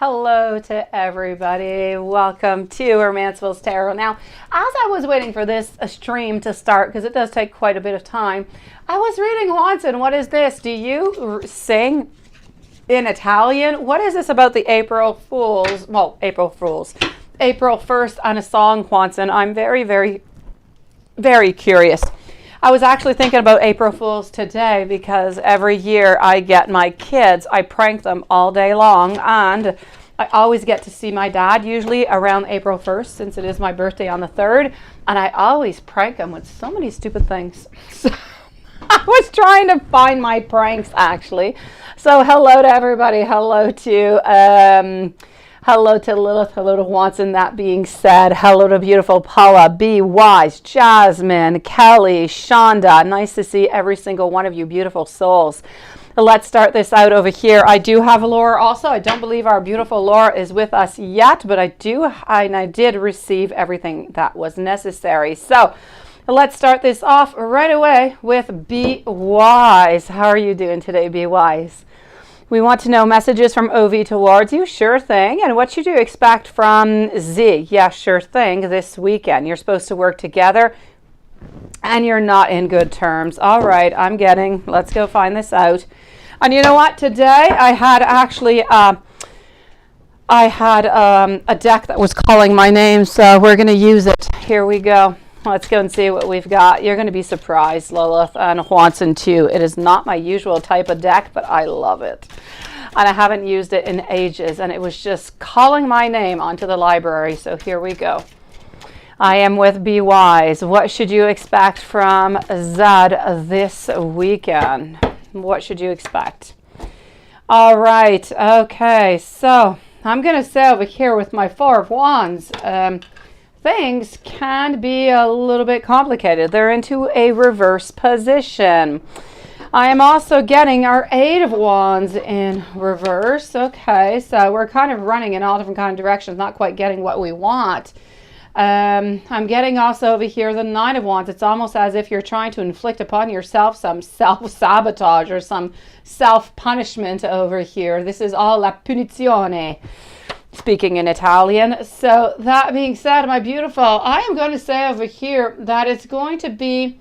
Hello to everybody. Welcome to Romancefull's Tarot. Now, as I was waiting for this stream to start, because it does take quite a bit of time, I was reading Watson. What is this? Do you sing in Italian? What is this about the April Fools? Well, April 1st on a song, Watson. I'm very, very, very curious. I was actually thinking about April Fools today because every year I get my kids, I prank them all day long, and I always get to see my dad, usually around April 1st, since it is my birthday on the 3rd, and I always prank him with so many stupid things. So I was trying to find my pranks, actually. So hello to everybody. Hello to Lilith, hello to Watson. That being said, hello to beautiful Paula, Be Wise, Jasmine, Kelly, Shonda. Nice to see every single one of you beautiful souls. Let's start this out over here. I do have Laura also. I don't believe our beautiful Laura is with us yet, but I did receive everything that was necessary. So let's start this off right away with Be Wise. How are you doing today, Be Wise? We want to know messages from OV towards you. Sure thing. And what should you expect from Z? Yeah, sure thing. This weekend. You're supposed to work together and you're not in good terms. All right, let's go find this out. And you know what? Today I had actually, a deck that was calling my name. So we're going to use it. Here we go. Let's go and see what we've got. You're going to be surprised, Lilith, and Watson too. It is not my usual type of deck, but I love it. And I haven't used it in ages, and it was just calling my name onto the library. So here we go. I am with Be Wise. What should you expect from Zad this weekend? What should you expect? All right. Okay. So I'm going to say over here with my Four of Wands, things can be a little bit complicated. They're into a reverse position. I am also getting our Eight of Wands in reverse. Okay, so we're kind of running in all different kind of directions, not quite getting what we want. I'm getting also over here the Nine of Wands. It's almost as if you're trying to inflict upon yourself some self-sabotage or some self-punishment over here. This is all la punizione, speaking in Italian. So that being said, my beautiful, I am going to say over here that it's going to be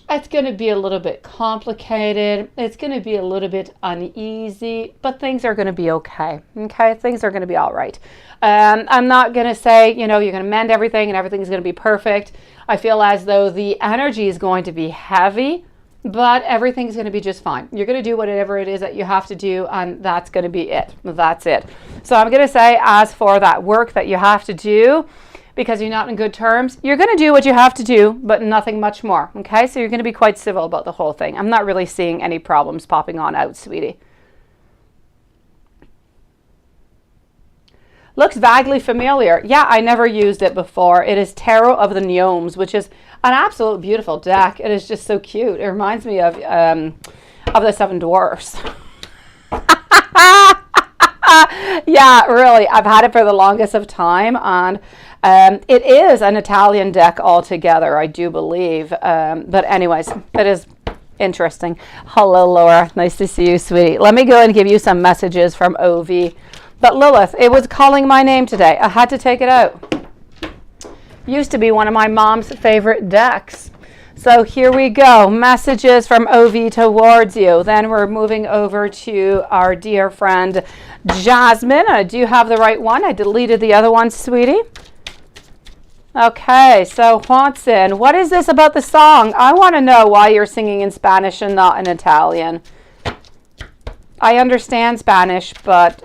a little bit complicated. It's going to be a little bit uneasy, but things are going to be okay. Okay, things are going to be all right. I'm not going to say, you're going to mend everything and everything's going to be perfect. I feel as though the energy is going to be heavy, but everything's going to be just fine. You're going to do whatever it is that you have to do, and that's going to be it. That's it. So I'm going to say, as for that work that you have to do, because you're not in good terms, you're going to do what you have to do, but nothing much more. Okay? So you're going to be quite civil about the whole thing. I'm not really seeing any problems popping on out, sweetie. Looks vaguely familiar. Yeah, I never used it before. It is Tarot of the Gnomes, which is an absolute beautiful deck. It is just so cute. It reminds me of the Seven Dwarfs. Yeah, really. I've had it for the longest of time, and it is an Italian deck altogether, I do believe. But anyways, it is interesting. Hello, Laura. Nice to see you, sweetie. Let me go and give you some messages from OV. But Lilith, it was calling my name today. I had to take it out. Used to be one of my mom's favorite decks. So here we go. Messages from OV towards you. Then we're moving over to our dear friend Jasmine. Do you have the right one? I deleted the other one, sweetie. Okay, so Watson, what is this about the song? I want to know why you're singing in Spanish and not in Italian. I understand Spanish, but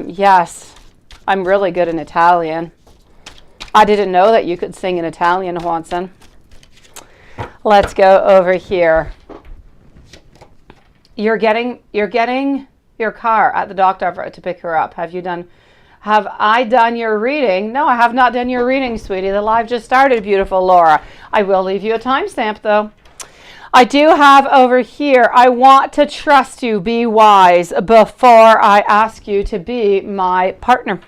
yes, I'm really good in Italian. I didn't know that you could sing in Italian, Watson. Let's go over here. You're getting your car at the doctor to pick her up. Have I done your reading? No, I have not done your reading, sweetie. The live just started, beautiful Laura. I will leave you a timestamp, though. I do have over here, I want to trust you, Be Wise, before I ask you to be my partner.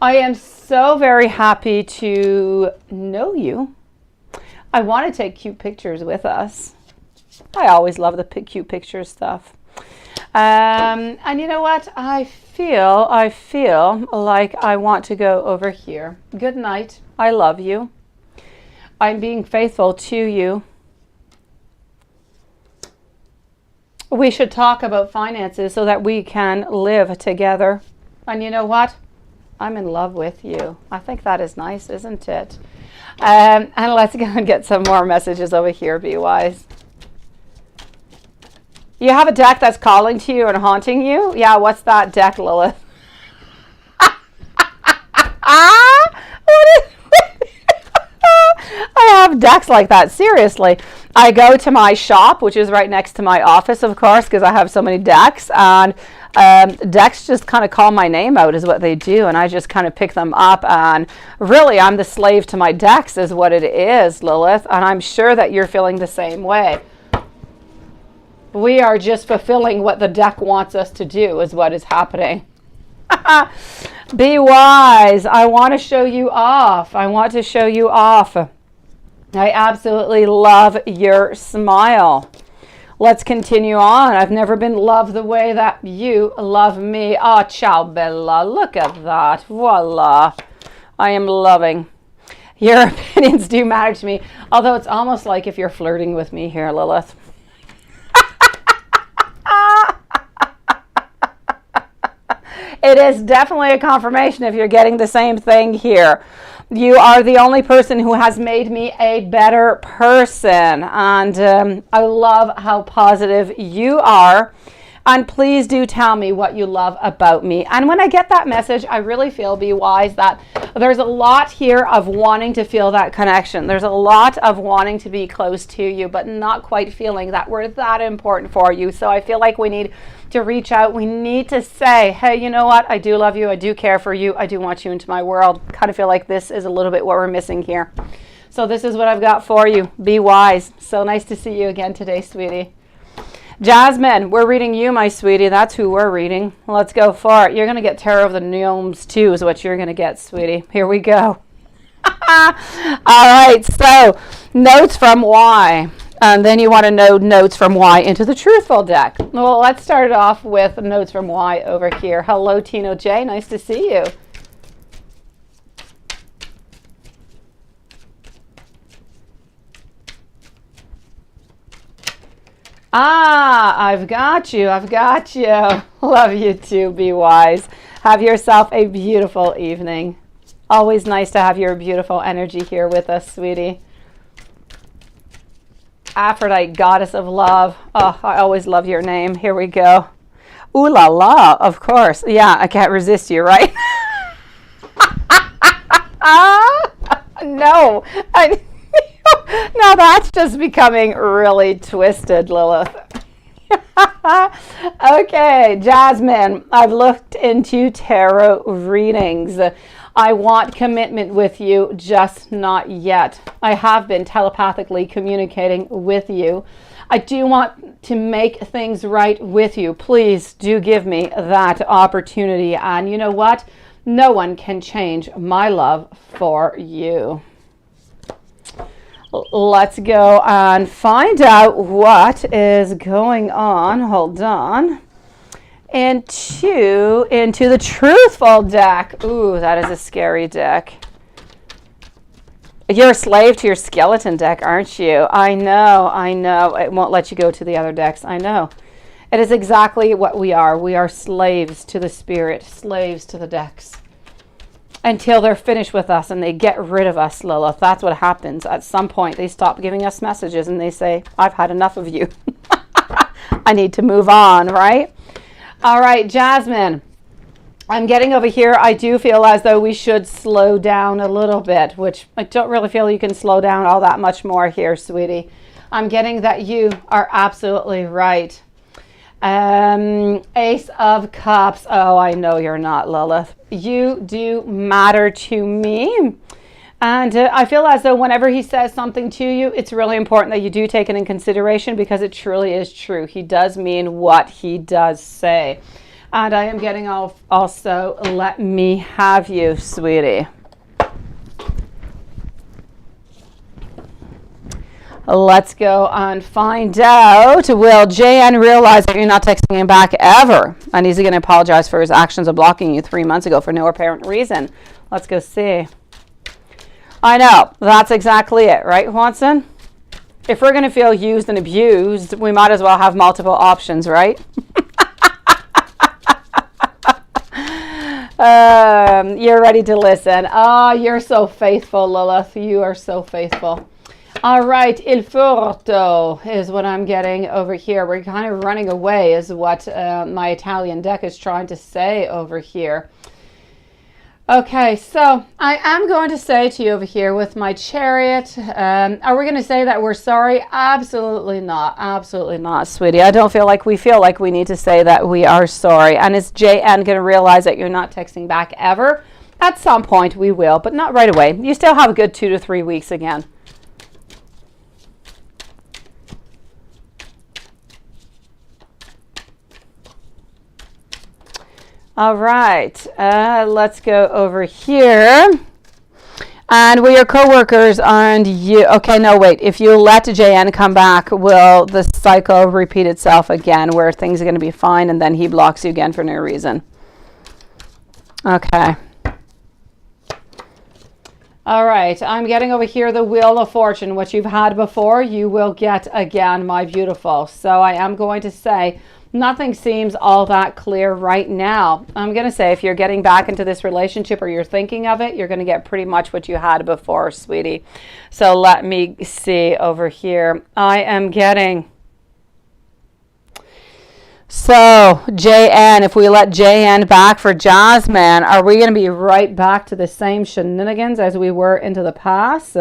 I am so very happy to know you. I want to take cute pictures with us. I always love the cute picture stuff. And you know what? I feel like I want to go over here. Good night. I love you. I'm being faithful to you. We should talk about finances so that we can live together. And you know what? I'm in love with you. I think that is nice, isn't it? And let's go and get some more messages over here, Be Wise. You have a deck that's calling to you and haunting you? Yeah, what's that deck, Lilith? I have decks like that, seriously. I go to my shop, which is right next to my office, of course, because I have so many decks, and decks just kind of call my name out is what they do, and I just kind of pick them up, and really I'm the slave to my decks is what it is, Lilith, and I'm sure that you're feeling the same way. We are just fulfilling what the deck wants us to do is what is happening. Be Wise. I want to show you off. I want to show you off. I absolutely love your smile. Let's continue on. I've never been loved the way that you love me. Oh, ciao, Bella. Look at that. Voila. I am loving. Your opinions do matter to me. Although it's almost like if you're flirting with me here, Lilith. It is definitely a confirmation if you're getting the same thing here. You are the only person who has made me a better person. And I love how positive you are. And please do tell me what you love about me. And when I get that message, I really feel, Be Wise, that there's a lot here of wanting to feel that connection. There's a lot of wanting to be close to you, but not quite feeling that we're that important for you. So I feel like we need to reach out. We need to say, hey, you know what? I do love you. I do care for you. I do want you into my world. Kind of feel like this is a little bit what we're missing here. So this is what I've got for you. Be Wise. So nice to see you again today, sweetie. Jasmine, we're reading you, my sweetie. That's who we're reading. Let's go for it. You're going to get Tarot of the Gnomes too is what you're going to get, sweetie. Here we go. All right, so notes from why. And then you want to know notes from why into the Truthful deck. Well, let's start it off with notes from why over here. Hello, Tino J. Nice to see you. I've got you. I've got you. Love you too. Be Wise. Have yourself a beautiful evening. Always nice to have your beautiful energy here with us, sweetie. Aphrodite, goddess of love. Oh, I always love your name. Here we go. Ooh la la, of course. Yeah, I can't resist you, right? No. Now that's just becoming really twisted, Lilith. Okay, Jasmine, I've looked into tarot readings. I want commitment with you, just not yet. I have been telepathically communicating with you. I do want to make things right with you. Please do give me that opportunity. And you know what? No one can change my love for you. Let's go and find out what is going on. Hold on. Into the Truthful deck. Ooh, that is a scary deck. You're a slave to your skeleton deck, aren't you? I know. It won't let you go to the other decks. I know. It is exactly what we are. We are slaves to the spirit, slaves to the decks. Until they're finished with us and they get rid of us, Lilith. That's what happens. At some point, they stop giving us messages and they say, I've had enough of you. I need to move on, right? All right, Jasmine. I'm getting over here. I do feel as though we should slow down a little bit, which I don't really feel you can slow down all that much more here, sweetie. I'm getting that you are absolutely right. Ace of Cups. Oh, I know you're not, Lilith. You do matter to me. And I feel as though whenever he says something to you, it's really important that you do take it in consideration because it truly is true. He does mean what he does say. And I am getting also, let me have you, sweetie. Let's go and find out. Will JN realize that you're not texting him back ever? And is he going to apologize for his actions of blocking you 3 months ago for no apparent reason? Let's go see. I know. That's exactly it, right, Juanson? If we're going to feel used and abused, we might as well have multiple options, right? You're ready to listen. Oh, you're so faithful, Lilith. You are so faithful. All right, il furto is what I'm getting over here. We're kind of running away is what my Italian deck is trying to say over here. Okay, so I am going to say to you over here with my Chariot, are we going to say that we're sorry? Absolutely not. Absolutely not, sweetie. I don't feel like we need to say that we are sorry. And is JN going to realize that you're not texting back ever? At some point we will, but not right away. You still have a good 2 to 3 weeks again. All right, let's go over here. And we are co-workers and you, okay, no, wait. If you let JN come back, will the cycle repeat itself again where things are going to be fine and then he blocks you again for no reason? Okay. All right, I'm getting over here the Wheel of Fortune. What you've had before, you will get again, my beautiful. So I am going to say, nothing seems all that clear right now. I'm going to say if you're getting back into this relationship or you're thinking of it, you're going to get pretty much what you had before, sweetie. So let me see over here. I am getting... So JN, if we let JN back for Jasmine, are we going to be right back to the same shenanigans as we were into the past?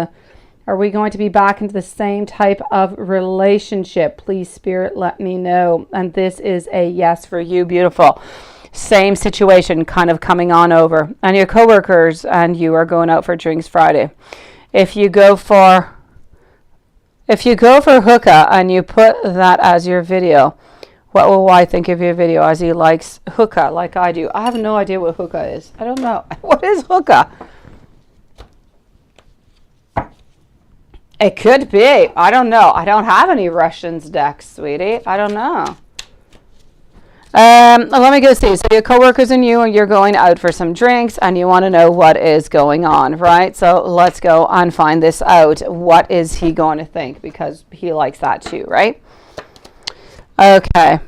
Are we going to be back into the same type of relationship? Please, Spirit, let me know. And this is a yes for you, beautiful. Same situation kind of coming on over. And your coworkers and you are going out for drinks Friday. If you go for hookah and you put that as your video, what will Y think of your video as he likes hookah like I do? I have no idea what hookah is. I don't know. What is hookah? It could be. I don't know. I don't have any Russians decks, sweetie. I don't know. Let me go see. So your coworkers and you're going out for some drinks and you want to know what is going on, right? So let's go and find this out. What is he going to think? Because he likes that too, right? Okay.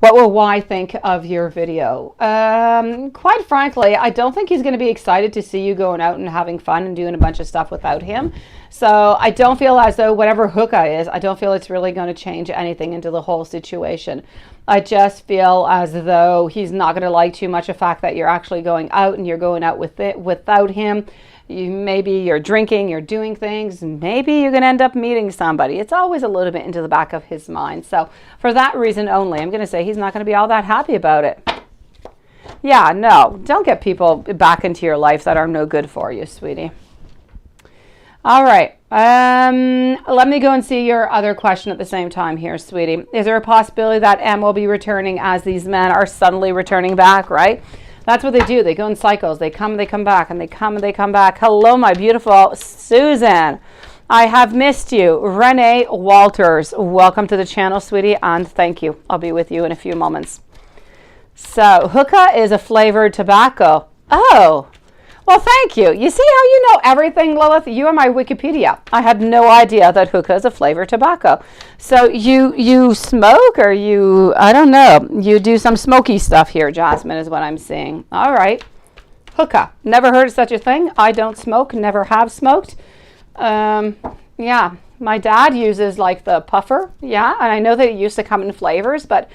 What will Y think of your video? Quite frankly, I don't think he's going to be excited to see you going out and having fun and doing a bunch of stuff without him. So I don't feel as though whatever hookah is, I don't feel it's really going to change anything into the whole situation. I just feel as though he's not going to like too much the fact that you're actually going out and you're going out without him. Maybe you're drinking, you're doing things, maybe you're going to end up meeting somebody. It's always a little bit into the back of his mind. So for that reason only, I'm going to say he's not going to be all that happy about it. Yeah, no, don't get people back into your life that are no good for you, sweetie. All right, let me go and see your other question at the same time here, sweetie. Is there a possibility that M will be returning as these men are suddenly returning back, right? That's what they do. They go in cycles. They come, they come back, and they come, and they come back. Hello, my beautiful Susan. I have missed you. Renee Walters, welcome to the channel, sweetie, and thank you. I'll be with you in a few moments. So, hookah is a flavored tobacco. Oh, well, thank you. You see how you know everything, Lilith? You are my Wikipedia. I had no idea that hookah is a flavored tobacco. So you smoke or you, I don't know, you do some smoky stuff here, Jasmine, is what I'm seeing. All right. Hookah. Never heard of such a thing. I don't smoke, never have smoked. Yeah, my dad uses like the puffer. Yeah, and I know that it used to come in flavors, but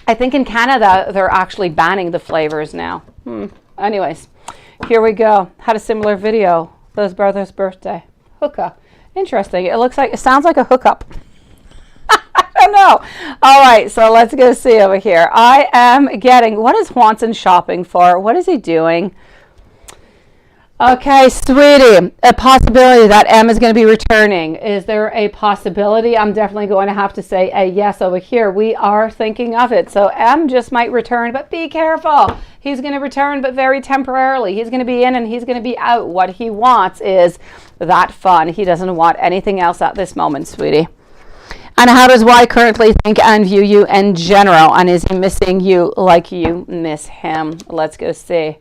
I think in Canada, they're actually banning the flavors now. Anyways. Here we go. Had a similar video. Liz brother's birthday. Hookah. Interesting. It sounds like a hookup. I don't know. All right, so let's go see over here. I am getting, what is Juanson shopping for? What is he doing? Okay, sweetie, a possibility that M is going to be returning. Is there a possibility? I'm definitely going to have to say a yes over here. We are thinking of it. So M just might return, but be careful. He's going to return, but very temporarily. He's going to be in and he's going to be out. What he wants is that fun. He doesn't want anything else at this moment, sweetie. And how does Y currently think and view you in general? And is he missing you like you miss him? Let's go see.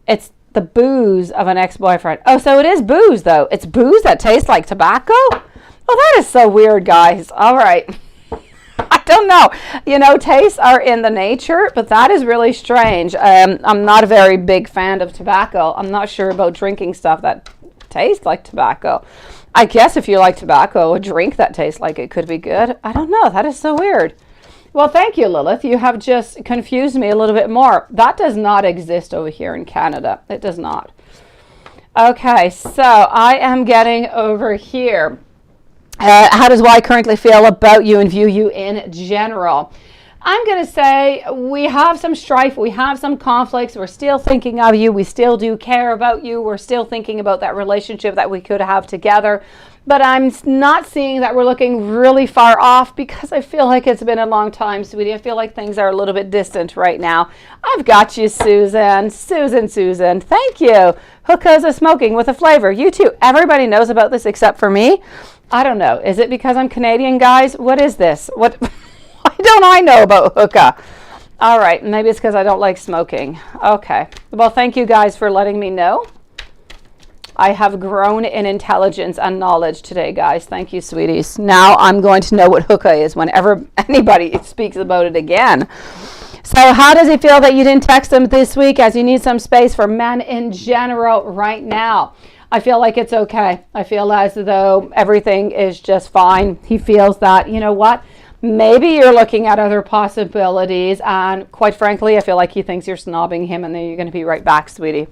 It's the booze of an ex-boyfriend. Oh, so it is booze, though. It's booze that tastes like tobacco? Oh, that is so weird, guys. All right. I don't know. You know, tastes are in the nature, but that is really strange. I'm not a very big fan of tobacco. I'm not sure about drinking stuff that tastes like tobacco. I guess if you like tobacco, a drink that tastes like it could be good. I don't know. That is so weird. Well, thank you, Lilith. You have just confused me a little bit more. That does not exist over here in Canada. It does not. Okay, so I am getting over here. How does Y currently feel about you and view you in general? I'm going to say we have some strife. We have some conflicts. We're still thinking of you. We still do care about you. We're still thinking about that relationship that we could have together. But I'm not seeing that we're looking really far off because I feel like it's been a long time, sweetie. I feel like things are a little bit distant right now. I've got you, Susan. Susan. Thank you. Hookahs are smoking with a flavor. You too. Everybody knows about this except for me. I don't know. Is it because I'm Canadian, guys? What is this? What? Why don't I know about hookah? All right. Maybe it's because I don't like smoking. Okay. Well, thank you guys for letting me know. I have grown in intelligence and knowledge today, guys. Thank you, sweeties. Now I'm going to know what hookah is whenever anybody speaks about it again. So how does he feel that you didn't text him this week as you need some space for men in general right now? I feel like it's okay. I feel as though everything is just fine. He feels that, you know what? Maybe you're looking at other possibilities. And quite frankly, I feel like he thinks you're snobbing him and then you're going to be right back, sweetie.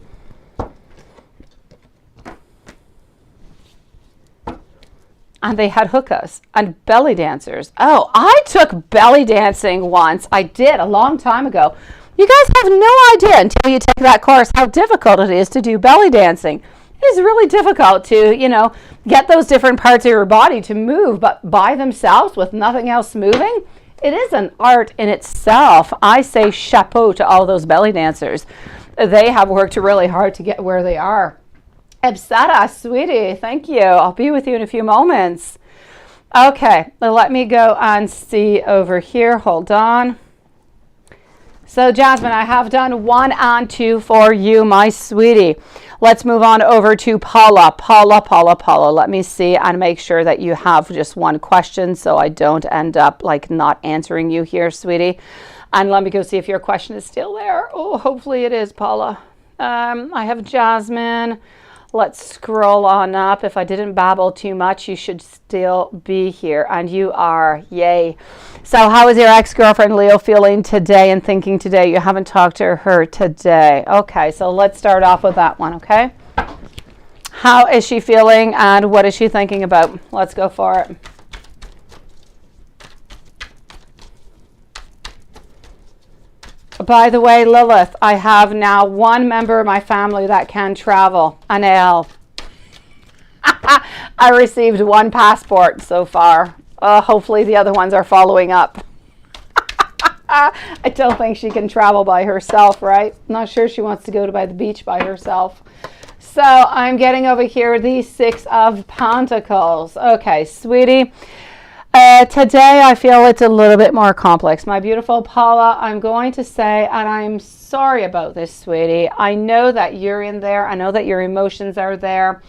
And they had hookahs and belly dancers. Oh, I took belly dancing once. I did a long time ago. You guys have no idea until you take that course how difficult it is to do belly dancing. It is really difficult to, you know, get those different parts of your body to move, but by themselves with nothing else moving, it is an art in itself. I say chapeau to all those belly dancers. They have worked really hard to get where they are. Ebsada, sweetie, thank you. I'll be with you in a few moments. Okay, let me go and see over here. Hold on. So, Jasmine, I have done 1 and 2 for you, my sweetie. Let's move on over to Paula. Paula. Let me see and make sure that you have just one question so I don't end up like not answering you here, sweetie. And let me go see if your question is still there. Oh, hopefully it is, Paula. I have Jasmine. Let's scroll on up. If I didn't babble too much, you should still be here. And you are. Yay. So how is your ex-girlfriend Leo feeling today and thinking today? You haven't talked to her today. Okay, so let's start off with that one, okay? How is she feeling and what is she thinking about? Let's go for it. By the way, Lilith, I have now one member of my family that can travel, Anel. I received 1 passport so far. Hopefully the other ones are following up. I don't think she can travel by herself, right? Not sure she wants to go to by the beach by herself. So I'm getting over here the 6 of Pentacles. Okay, sweetie. Today I feel it's a little bit more complex. My beautiful Paula, I'm going to say, and I'm sorry about this, sweetie. I know that you're in there. I know that your emotions are there.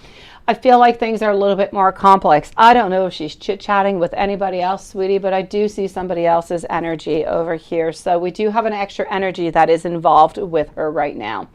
I feel like things are a little bit more complex. I don't know if she's chit-chatting with anybody else, sweetie, but I do see somebody else's energy over here. So we do have an extra energy that is involved with her right now.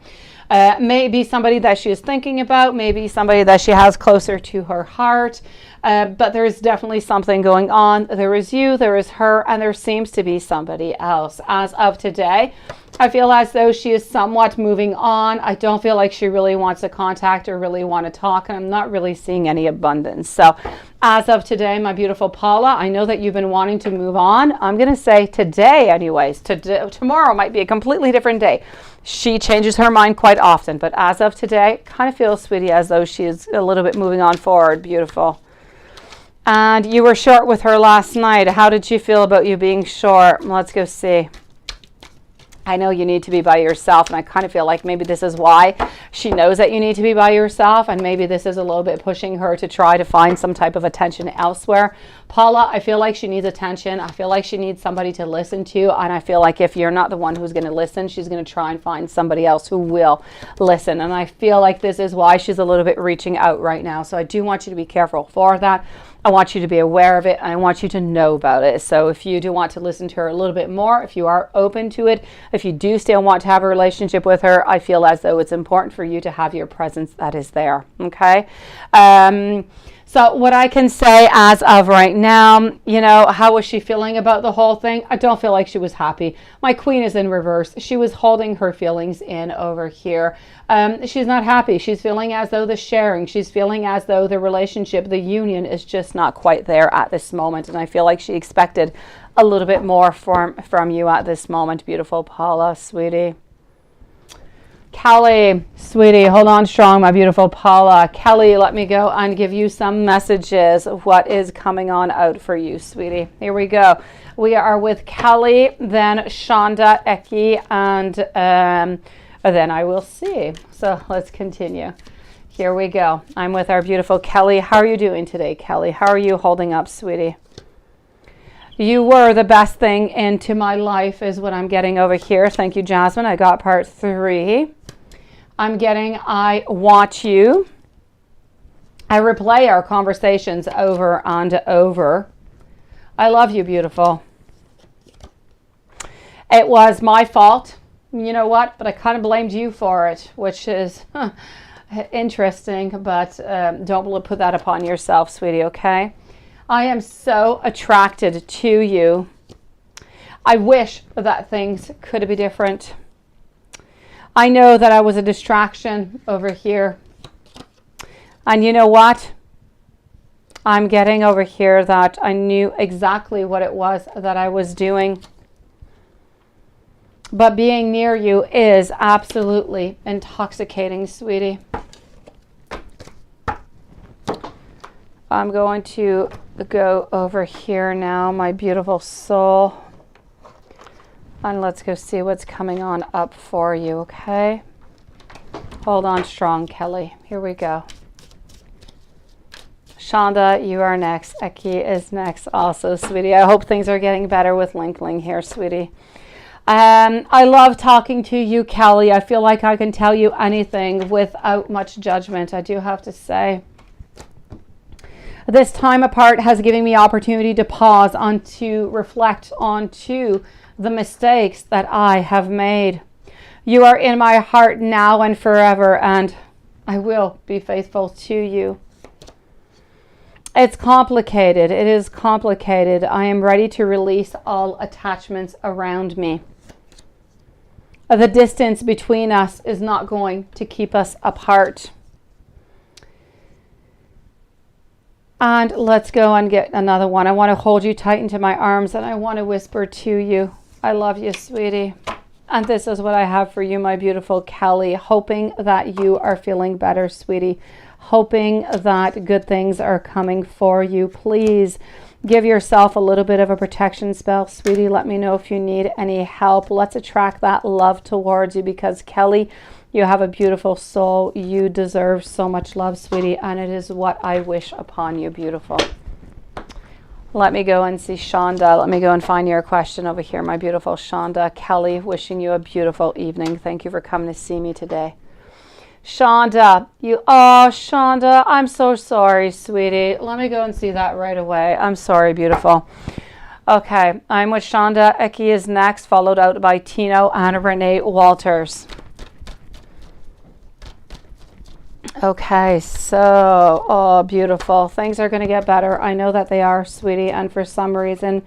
Maybe somebody that she is thinking about, maybe somebody that she has closer to her heart. But there is definitely something going on. There is you, there is her, and there seems to be somebody else. As of today, I feel as though she is somewhat moving on. I don't feel like she really wants to contact or really want to talk, and I'm not really seeing any abundance. So as of today, my beautiful Paula, I know that you've been wanting to move on. I'm going to say today anyways. Tomorrow might be a completely different day. She changes her mind quite often, but as of today, kind of feels, sweetie, as though she is a little bit moving on forward. Beautiful. And you were short with her last night. How did she feel about you being short? Let's go see. I know you need to be by yourself, and I kind of feel like maybe this is why she knows that you need to be by yourself, and maybe this is a little bit pushing her to try to find some type of attention elsewhere. Paula, I feel like she needs attention. I feel like she needs somebody to listen to, and I feel like if you're not the one who's going to listen, she's going to try and find somebody else who will listen, and I feel like this is why she's a little bit reaching out right now. So I do want you to be careful for that. I want you to be aware of it, and I want you to know about it. So if you do want to listen to her a little bit more, if you are open to it, if you do still want to have a relationship with her, I feel as though it's important for you to have your presence that is there. Okay. So what I can say as of right now, you know, how was she feeling about the whole thing? I don't feel like she was happy. My queen is in reverse. She was holding her feelings in over here. She's not happy. She's feeling as though the sharing, she's feeling as though the relationship, the union is just not quite there at this moment. And I feel like she expected a little bit more from you at this moment. Beautiful Paula, sweetie. Kelly, sweetie, hold on strong, my beautiful Paula. Kelly, let me go and give you some messages of what is coming on out for you, sweetie. Here we go. We are with Kelly, then Shonda, Eki, and then I will see. So let's continue. Here we go. I'm with our beautiful Kelly. How are you doing today, Kelly? How are you holding up, sweetie? You were the best thing into my life is what I'm getting over here. Thank you, Jasmine. I got part 3. I'm getting I want you. I replay our conversations over and over. I love you, beautiful. It was my fault. You know what? But I kind of blamed you for it, which is interesting, but don't put that upon yourself, sweetie, okay? I am so attracted to you. I wish that things could be different. I know that I was a distraction over here. And you know what? I'm getting over here that I knew exactly what it was that I was doing. But being near you is absolutely intoxicating, sweetie. I'm going to go over here now, my beautiful soul. And let's go see what's coming on up for you, okay? Hold on strong, Kelly. Here we go. Shonda, you are next. Eki is next also, sweetie. I hope things are getting better with Linkling here, sweetie. I love talking to you, Kelly. I feel like I can tell you anything without much judgment, I do have to say. This time apart has given me opportunity to pause on to reflect onto the mistakes that I have made. You are in my heart now and forever, and I will be faithful to you. It's complicated. It is complicated. I am ready to release all attachments around me. The distance between us is not going to keep us apart. And let's go and get another one. I want to hold you tight into my arms, and I want to whisper to you, I love you, sweetie. And this is what I have for you, my beautiful Kelly. Hoping that you are feeling better, sweetie. Hoping that good things are coming for you. Please give yourself a little bit of a protection spell, sweetie. Let me know if you need any help. Let's attract that love towards you, because Kelly, you have a beautiful soul. You deserve so much love, sweetie, and it is what I wish upon you, beautiful. Let me go and see Shonda. Let me go and find your question over here, my beautiful Shonda. Kelly, wishing you a beautiful evening. Thank you for coming to see me today. Shonda, Shonda, I'm so sorry, sweetie. Let me go and see that right away. I'm sorry, beautiful. Okay, I'm with Shonda. Eki is next, followed out by Tino and Renee Walters. Okay, so, beautiful. Things are going to get better. I know that they are, sweetie. And for some reason,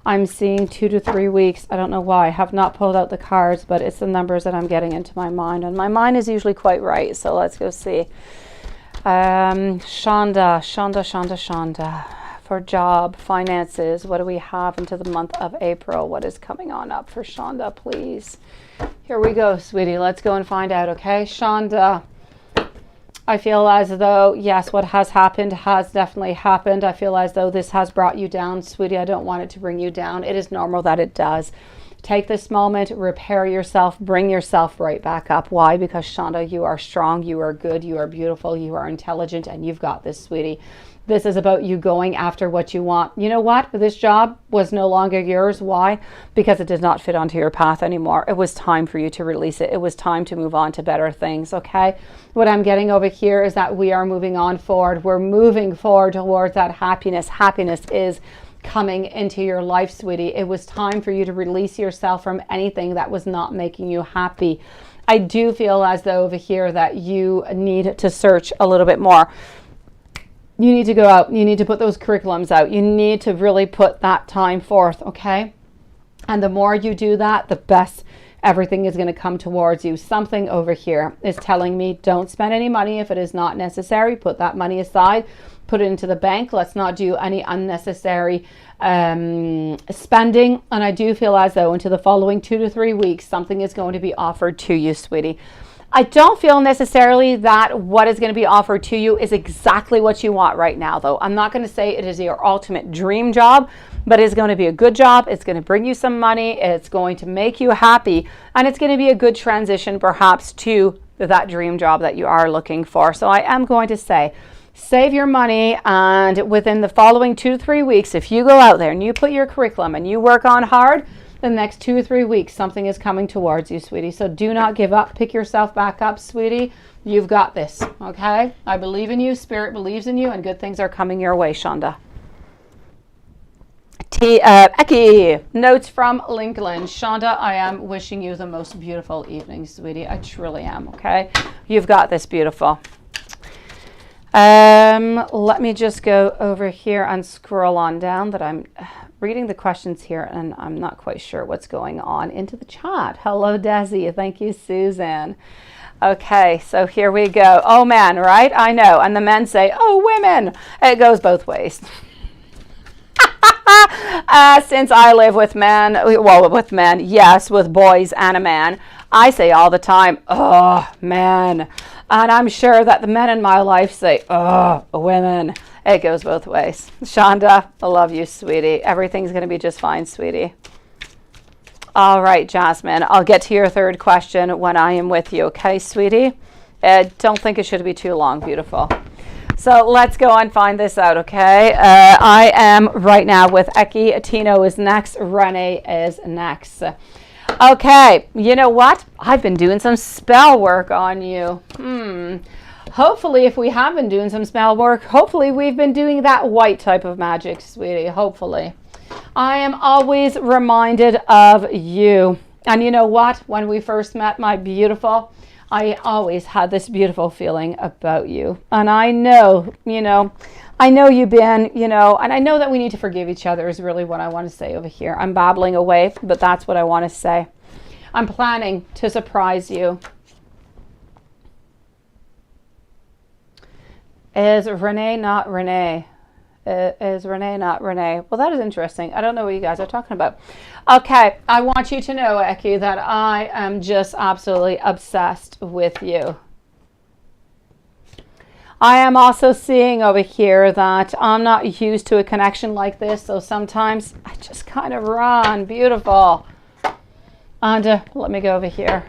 I'm seeing 2 to 3 weeks. I don't know why. I have not pulled out the cards, but it's the numbers that I'm getting into my mind. And my mind is usually quite right. So let's go see. Shonda. For job, finances, what do we have into the month of April? What is coming on up for Shonda, please? Here we go, sweetie. Let's go and find out, okay? Shonda, I feel as though, yes, what has happened has definitely happened. I feel as though this has brought you down, sweetie. I don't want it to bring you down. It is normal that it does. Take this moment, repair yourself, bring yourself right back up. Why? Because Shonda, you are strong, you are good, you are beautiful, you are intelligent, and you've got this, sweetie. This is about you going after what you want. You know what? This job was no longer yours. Why? Because it did not fit onto your path anymore. It was time for you to release it. It was time to move on to better things, okay? What I'm getting over here is that we are moving on forward. We're moving forward towards that happiness. Happiness is coming into your life, sweetie. It was time for you to release yourself from anything that was not making you happy. I do feel as though over here that you need to search a little bit more. You need to go out. You need to put those curriculums out. You need to really put that time forth, okay? And the more you do that, the best everything is going to come towards you. Something over here is telling me don't spend any money if it is not necessary. Put that money aside. Put it into the bank. Let's not do any unnecessary spending. And I do feel as though into the following 2 to 3 weeks, something is going to be offered to you, sweetie. I don't feel necessarily that what is going to be offered to you is exactly what you want right now, though. I'm not going to say it is your ultimate dream job, but it's going to be a good job. It's going to bring you some money. It's going to make you happy. And it's going to be a good transition, perhaps, to that dream job that you are looking for. So I am going to say, save your money, and within the following 2 to 3 weeks, if you go out there and you put your curriculum and you work on hard, the next 2 or 3 weeks, something is coming towards you, sweetie. So do not give up. Pick yourself back up, sweetie. You've got this, okay? I believe in you. Spirit believes in you, and good things are coming your way, Shonda. Eki, notes from Lincoln. Shonda, I am wishing you the most beautiful evening, sweetie. I truly am, okay? You've got this, beautiful. Let me just go over here and scroll on down that I'm reading the questions here and I'm not quite sure what's going on into the chat. Hello, Desi. Thank you, Susan. Okay, so here we go. Oh, man, right? I know. And the men say, oh, women. It goes both ways. Since I live with men, well, with men, yes, with boys and a man, I say all the time, oh, man. And I'm sure that the men in my life say, oh, women. It goes both ways. Shonda, I love you, sweetie. Everything's going to be just fine, sweetie. All right, Jasmine, I'll get to your third question when I am with you. Okay, sweetie? Don't think it should be too long, beautiful. So let's go and find this out, okay? I am right now with Eki. Tino is next. Renee is next. Okay, you know what? I've been doing some spell work on you. Hopefully, if we have been doing some spell work, hopefully we've been doing that white type of magic, sweetie. Hopefully. I am always reminded of you. And you know what? When we first met, my beautiful, I always had this beautiful feeling about you. And I know, I know you've been, and I know that we need to forgive each other is really what I want to say over here. I'm babbling away, but that's what I want to say. I'm planning to surprise you. Is Renee not Renee? Is Renee not Renee? Well, that is interesting. I don't know what you guys are talking about. Okay, I want you to know, Eki, that I am just absolutely obsessed with you. I am also seeing over here that I'm not used to a connection like this, so sometimes I just kind of run. Beautiful. And let me go over here.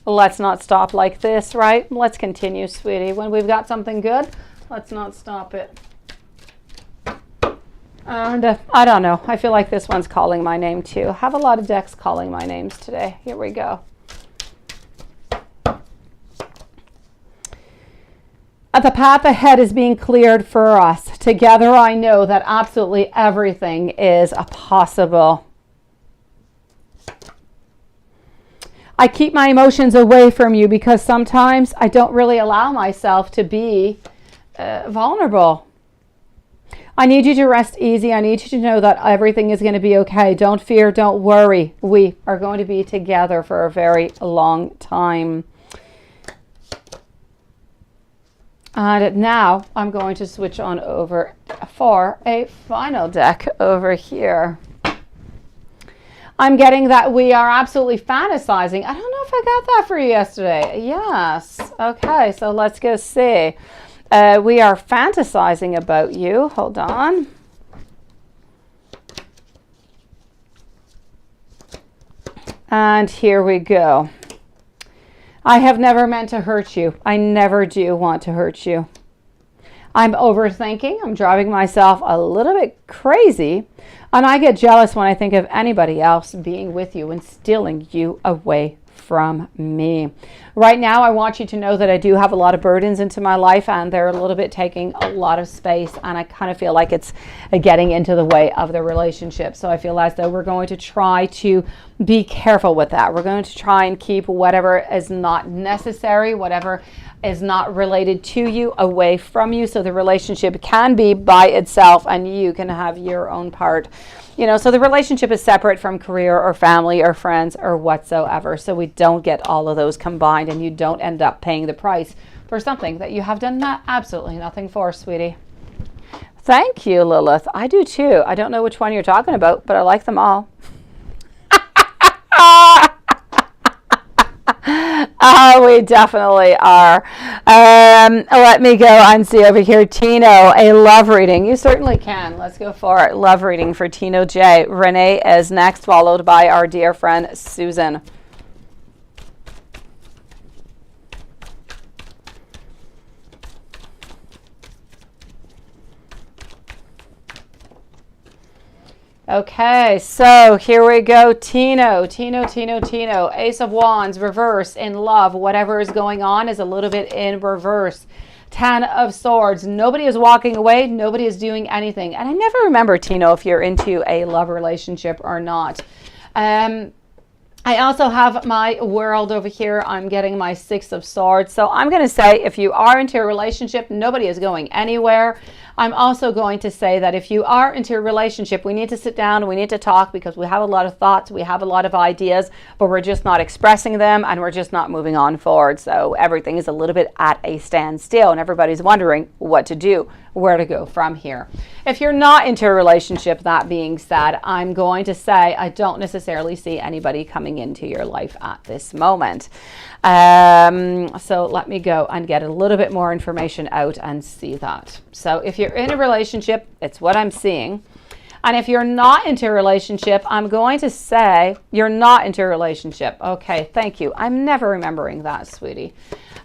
Let's not stop like this, right? Let's continue, sweetie. When we've got something good, let's not stop it. And I don't know. I feel like this one's calling my name too. I have a lot of decks calling my names today. Here we go. The path ahead is being cleared for us. Together, I know that absolutely everything is possible. I keep my emotions away from you because sometimes I don't really allow myself to be vulnerable. I need you to rest easy. I need you to know that everything is going to be okay. Don't fear, don't worry. We are going to be together for a very long time. And now I'm going to switch on over for a final deck over here. I'm getting that we are absolutely fantasizing. I don't know if I got that for you yesterday. Yes. Okay, so let's go see. We are fantasizing about you. Hold on. And here we go. I have never meant to hurt you. I never do want to hurt you. I'm overthinking. I'm driving myself a little bit crazy. And I get jealous when I think of anybody else being with you and stealing you away from me. Right now, I want you to know that I do have a lot of burdens into my life, and they're a little bit taking a lot of space, and I kind of feel like it's getting into the way of the relationship. So I feel as though we're going to try to be careful with that. We're going to try and keep whatever is not necessary, whatever is not related to you, away from you, so the relationship can be by itself and you can have your own part. You know, so the relationship is separate from career or family or friends or whatsoever. So we don't get all of those combined, and you don't end up paying the price for something that you have done absolutely nothing for, sweetie. Thank you, Lilith. I do too. I don't know which one you're talking about, but I like them all. Oh, we definitely are. Let me go and see over here. Tino, a love reading. You certainly can. Let's go for it. Love reading for Tino J. Renee is next, followed by our dear friend Susan. Okay, so here we go. Tino. Ace of Wands, reverse, in love. Whatever is going on is a little bit in reverse. Ten of Swords. Nobody is walking away. Nobody is doing anything. And I never remember, Tino, if you're into a love relationship or not. I also have my World over here. I'm getting my Six of Swords. So I'm going to say if you are into a relationship, nobody is going anywhere. I'm also going to say that if you are into a relationship, we need to sit down, we need to talk, because we have a lot of thoughts, we have a lot of ideas, but we're just not expressing them and we're just not moving on forward. So everything is a little bit at a standstill and everybody's wondering what to do, where to go from here. If you're not into a relationship, that being said, I'm going to say I don't necessarily see anybody coming into your life at this moment. So let me go and get a little bit more information out and see that. So if you're in a relationship, it's what I'm seeing. And if you're not into a relationship, I'm going to say you're not into a relationship. Okay, thank you. I'm never remembering that, sweetie.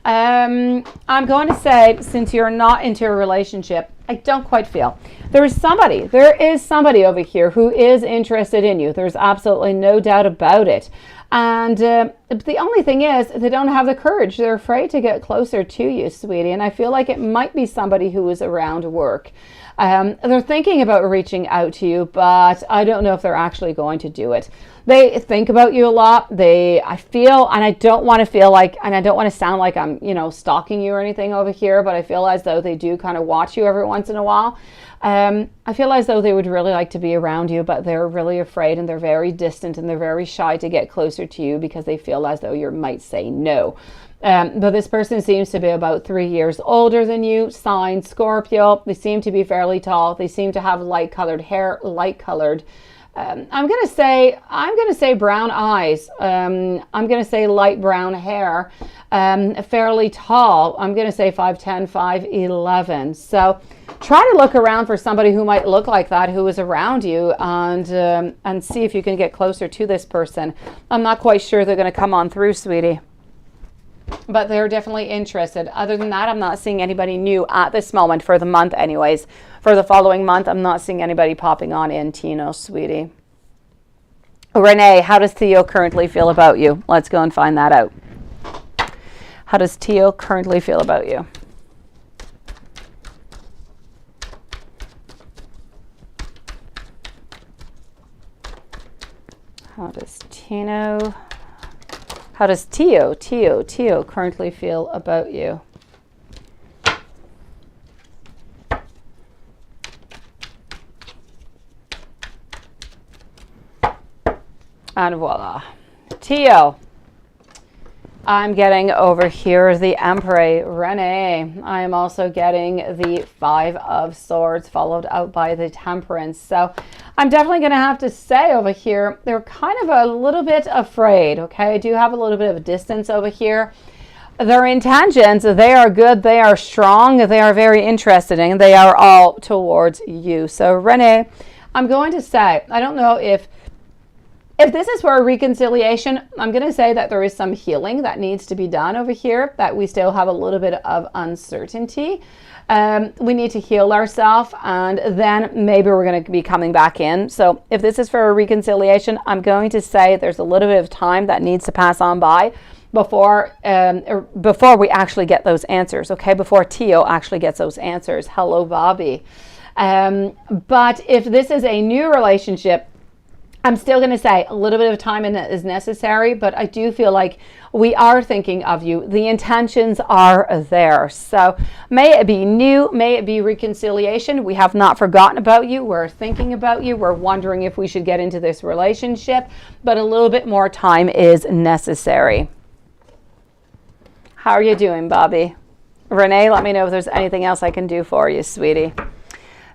I'm going to say, since you're not into a relationship, I don't quite feel. There is somebody over here who is interested in you. There's absolutely no doubt about it. And the only thing is, they don't have the courage. They're afraid to get closer to you, sweetie. And I feel like it might be somebody who is around work. They're thinking about reaching out to you, but I don't know if they're actually going to do it. They think about you a lot. I feel, and I don't want to feel like, and I don't want to sound like I'm, stalking you or anything over here, but I feel as though they do kind of watch you every once in a while. I feel as though they would really like to be around you, but they're really afraid and they're very distant and they're very shy to get closer to you because they feel as though you might say no. But this person seems to be about 3 years older than you, sign Scorpio. They seem to be fairly tall. They seem to have light-colored hair, light-colored. I'm going to say brown eyes. I'm going to say light brown hair, fairly tall. I'm going to say 5'10", 5'11". So try to look around for somebody who might look like that, who is around you, and see if you can get closer to this person. I'm not quite sure they're going to come on through, sweetie, but they're definitely interested. Other than that, I'm not seeing anybody new at this moment for the month anyways. For the following month, I'm not seeing anybody popping on in, Tino, sweetie. Renee, how does Theo currently feel about you? Let's go and find that out. How does Theo currently feel about you? How does Theo currently feel about you? And voila. Tio. I'm getting over here the Emperor, Renee. I am also getting the Five of Swords, followed out by the Temperance. So I'm definitely going to have to say over here, they're kind of a little bit afraid, okay? I do have a little bit of distance over here. Their intentions, they are good, they are strong, they are very interested, and they are all towards you. So Renee, I'm going to say, I don't know if this is for a reconciliation, I'm going to say that there is some healing that needs to be done over here, that we still have a little bit of uncertainty. We need to heal ourselves, and then maybe we're going to be coming back in. So if this is for a reconciliation, I'm going to say there's a little bit of time that needs to pass on by before we actually get those answers, okay? Before Tio actually gets those answers. Hello, Bobby. But if this is a new relationship, I'm still going to say a little bit of time is necessary, but I do feel like we are thinking of you. The intentions are there. So may it be new, may it be reconciliation. We have not forgotten about you. We're thinking about you. We're wondering if we should get into this relationship, but a little bit more time is necessary. How are you doing, Bobby? Renee, let me know if there's anything else I can do for you, sweetie.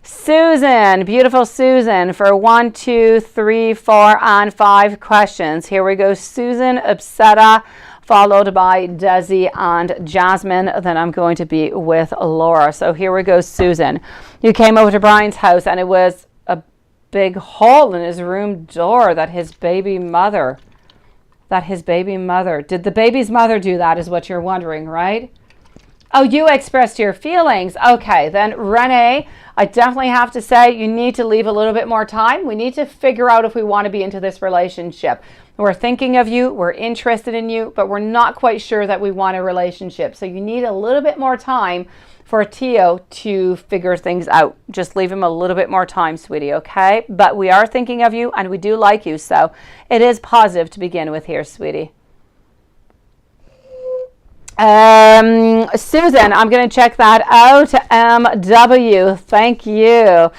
Susan, beautiful Susan, for 1, 2, 3, 4, and 5 questions. Here we go. Susan, Upseta, followed by Desi and Jasmine. Then I'm going to be with Laura. So here we go, Susan. You came over to Brian's house, and it was a big hole in his room door that his baby mother, Did the baby's mother do that, is what you're wondering, right? Oh, you expressed your feelings. Okay, then Renee, I definitely have to say you need to leave a little bit more time. We need to figure out if we want to be into this relationship. We're thinking of you, we're interested in you, but we're not quite sure that we want a relationship. So you need a little bit more time for Tio to figure things out. Just leave him a little bit more time, sweetie, okay? But we are thinking of you and we do like you, so it is positive to begin with here, sweetie. Susan, I'm going to check that out. MW, thank you.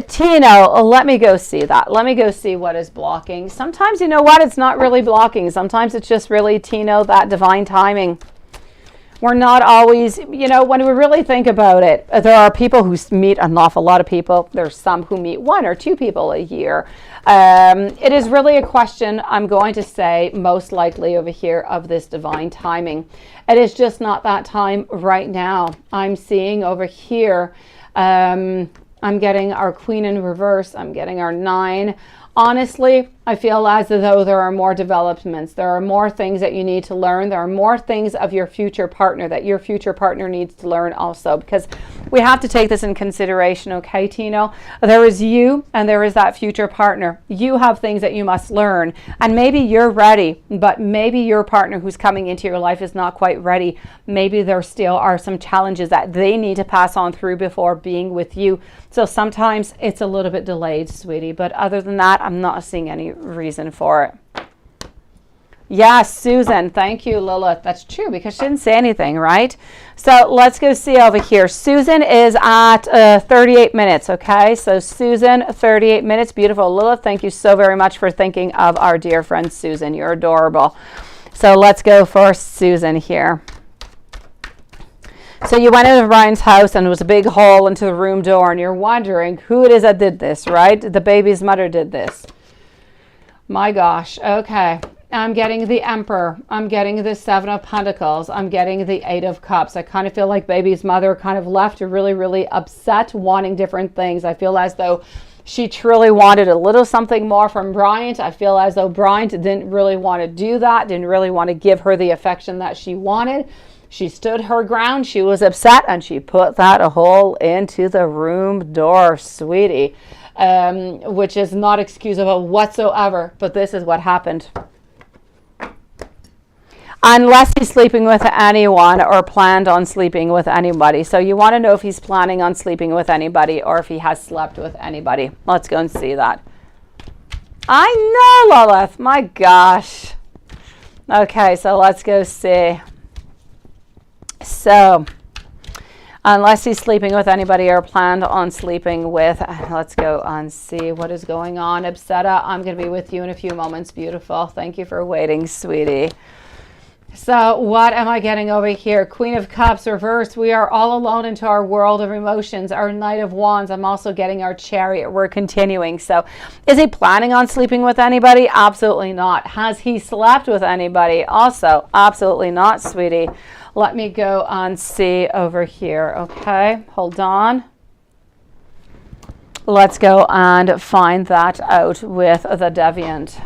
Tino, let me go see that. Let me go see what is blocking. Sometimes, you know what, it's not really blocking. Sometimes it's just really, Tino, that divine timing. We're not always, you know, when we really think about it, there are people who meet an awful lot of people. There's some who meet 1 or 2 people a year. It is really a question, I'm going to say, most likely over here, of this divine timing. It is just not that time right now. I'm seeing over here, I'm getting our Queen in reverse. I'm getting our 9. Honestly, I feel as though there are more developments. There are more things that you need to learn. There are more things of your future partner that your future partner needs to learn also, because we have to take this in consideration, okay, Tino? There is you and there is that future partner. You have things that you must learn, and maybe you're ready, but maybe your partner who's coming into your life is not quite ready. Maybe there still are some challenges that they need to pass on through before being with you. So sometimes it's a little bit delayed, sweetie, but other than that, I'm not seeing any reason for it. Yes, Susan, thank you, Lilith. That's true, because she didn't say anything, right? So let's go see over here. Susan is at 38 minutes, okay? So Susan, 38 minutes. Beautiful. Lilith, thank you so very much for thinking of our dear friend Susan. You're adorable. So let's go for Susan here. So you went into Brian's house and there was a big hole into the room door, and you're wondering who it is that did this, right? The baby's mother did this. My gosh. Okay. I'm getting the Emperor. I'm getting the 7 of Pentacles. I'm getting the 8 of Cups. I kind of feel like baby's mother kind of left really, really upset, wanting different things. I feel as though she truly wanted a little something more from Bryant. I feel as though Bryant didn't really want to do that, didn't really want to give her the affection that she wanted. She stood her ground. She was upset, and she put that hole into the room door, sweetie, which is not excusable whatsoever, but this is what happened. Unless he's sleeping with anyone or planned on sleeping with anybody. So you want to know if he's planning on sleeping with anybody or if he has slept with anybody. Let's go and see that. I know, Lilith. My gosh. Okay, so let's go see. So Unless he's sleeping with anybody or planned on sleeping with. Let's go and see what is going on. Upsetta, I'm going to be with you in a few moments. Beautiful. Thank you for waiting, sweetie. So what am I getting over here? Queen of Cups reversed. We are all alone into our world of emotions. Our Knight of Wands. I'm also getting our Chariot. We're continuing. So is he planning on sleeping with anybody? Absolutely not. Has he slept with anybody? Also, absolutely not, sweetie. Let me go and see over here. Okay, hold on. Let's go and find that out with the Deviant.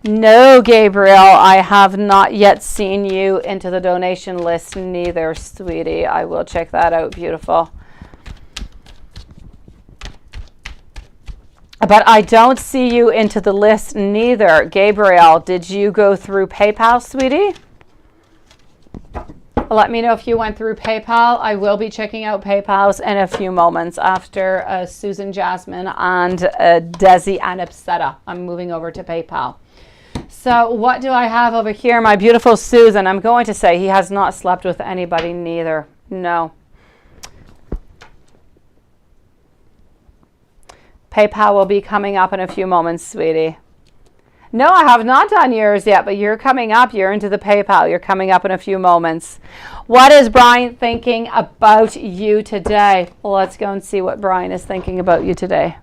No, Gabriel, I have not yet seen you into the donation list neither, sweetie. I will check that out. Beautiful. But I don't see you into the list neither. Gabriel, did you go through PayPal, sweetie? Let me know if you went through PayPal. I will be checking out PayPal's in a few moments after Susan, Jasmine, and Desi and Upsetta. I'm moving over to PayPal. So what do I have over here? My beautiful Susan. I'm going to say he has not slept with anybody neither. No. PayPal will be coming up in a few moments, sweetie. No, I have not done yours yet, but you're coming up. You're into the PayPal. You're coming up in a few moments. What is Brian thinking about you today? Well, let's go and see what Brian is thinking about you today.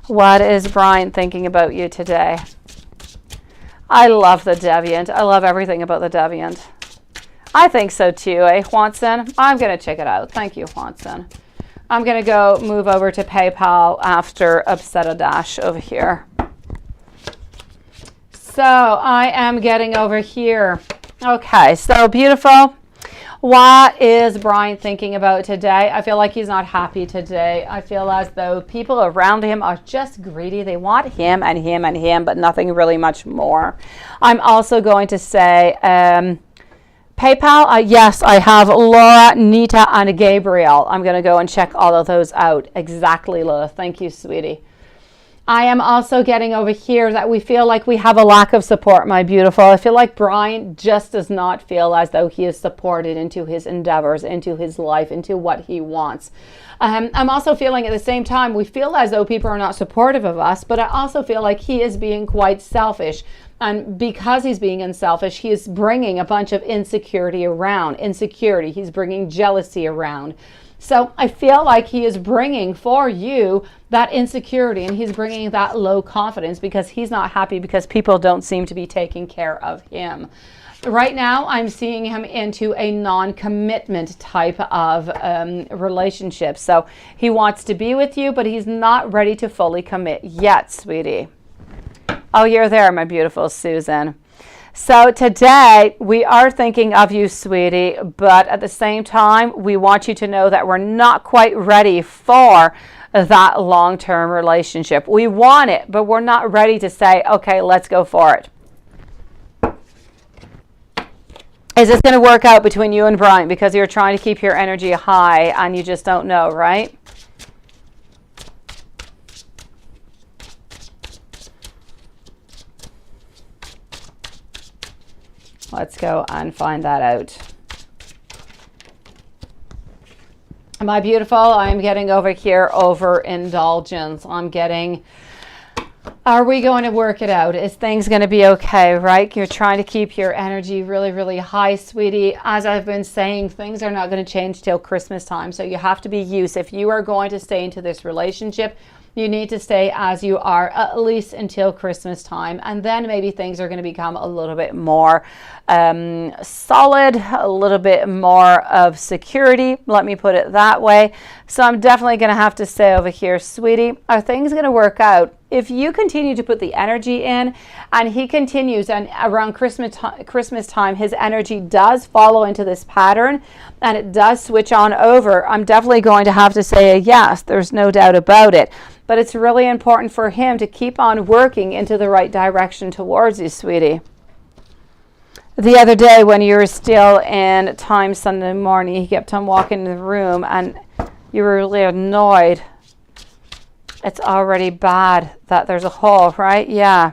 What is Brian thinking about you today? I love the Deviant. I love everything about the Deviant. I think so too, eh, Juanson? I'm going to check it out. Thank you, Juanson. I'm going to go move over to PayPal after Upsetta Dash over here. So I am getting over here. Okay, so beautiful. What is Brian thinking about today? I feel like he's not happy today. I feel as though people around him are just greedy. They want him and him and him, but nothing really much more. I'm also going to say PayPal. Yes, I have Laura, Nita, and Gabriel. I'm going to go and check all of those out. Exactly, Lola. Thank you, sweetie. I am also getting over here that we feel like we have a lack of support, my beautiful. I feel like Brian just does not feel as though he is supported into his endeavors, into his life, into what he wants. I'm also feeling at the same time, we feel as though people are not supportive of us, but I also feel like he is being quite selfish. And because he's being unselfish, he is bringing a bunch of insecurity around. Insecurity, he's bringing jealousy around. So I feel like he is bringing for you that insecurity, and he's bringing that low confidence because he's not happy because people don't seem to be taking care of him. Right now, I'm seeing him into a non-commitment type of relationship. So he wants to be with you, but he's not ready to fully commit yet, sweetie. Oh, you're there, my beautiful Susan. So today we are thinking of you, sweetie, but at the same time, we want you to know that we're not quite ready for that long-term relationship. We want it, but we're not ready to say, okay, let's go for it. Is this going to work out between you and Brian? Because you're trying to keep your energy high and you just don't know, right? Let's go and find that out. My beautiful, I'm getting over here overindulgence. I'm getting, are we going to work it out? Is things going to be okay, right? You're trying to keep your energy really, really high, sweetie. As I've been saying, things are not going to change till Christmas time. So you have to be used. If you are going to stay into this relationship, you need to stay as you are at least until Christmas time. And then maybe things are going to become a little bit more solid, a little bit more of security. Let me put it that way. So I'm definitely going to have to say over here, sweetie, are things going to work out? If you continue to put the energy in and he continues, and around Christmas time, his energy does follow into this pattern and it does switch on over, I'm definitely going to have to say a yes. There's no doubt about it. But it's really important for him to keep on working into the right direction towards you, sweetie. The other day when you were still in Time Sunday morning, he kept on walking in the room and you were really annoyed. It's already bad that there's a hole, right? Yeah.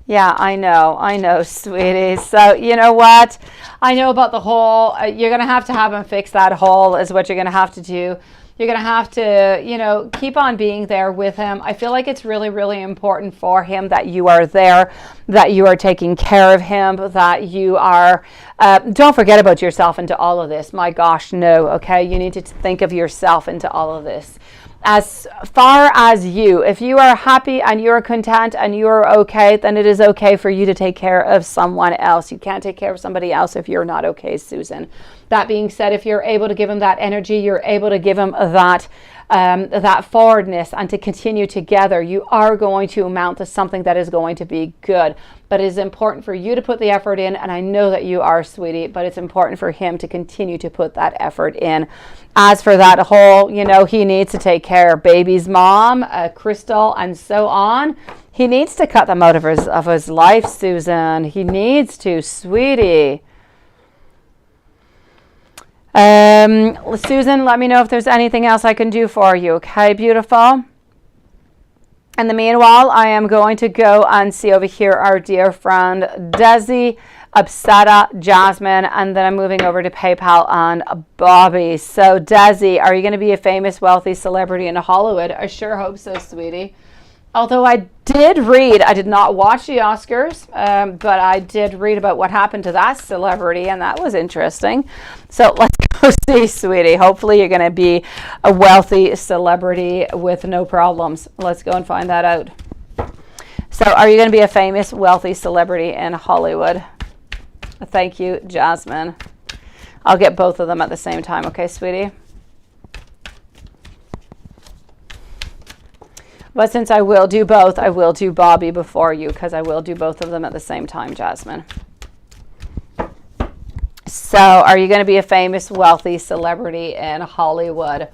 Yeah, I know, sweetie. So, you know what? I know about the hole. You're going to have him fix that hole is what you're going to have to do. You're going to have to, you know, keep on being there with him. I feel like it's really, really important for him that you are there, that you are taking care of him, that you are, don't forget about yourself into all of this. My gosh, no, okay? You need to think of yourself into all of this. As far as you, if you are happy and you're content and you're okay, then it is okay for you to take care of someone else. You can't take care of somebody else if you're not okay, Susan. That being said, if you're able to give him that energy, you're able to give him that forwardness and to continue together, you are going to amount to something that is going to be good. But it is important for you to put the effort in, and I know that you are, sweetie, but it's important for him to continue to put that effort in. As for that whole, you know, he needs to take care of baby's mom, Crystal, and so on. He needs to cut them out of his life, Susan. He needs to, sweetie. Susan, let me know if there's anything else I can do for you. Okay, beautiful. In the meanwhile, I am going to go and see over here our dear friend Desi, Upsetta, Jasmine, and then I'm moving over to PayPal and Bobby. So Desi, are you going to be a famous, wealthy celebrity in Hollywood? I sure hope so, sweetie. Although I did read, I did not watch the Oscars, but I did read about what happened to that celebrity, and that was interesting. So let's go see, sweetie. Hopefully you're going to be a wealthy celebrity with no problems. Let's go and find that out. So are you going to be a famous, wealthy celebrity in Hollywood? Thank you, Jasmine. I'll get both of them at the same time. Okay, sweetie? But since I will do both, I will do Bobby before you because I will do both of them at the same time, Jasmine. So are you going to be a famous, wealthy celebrity in Hollywood?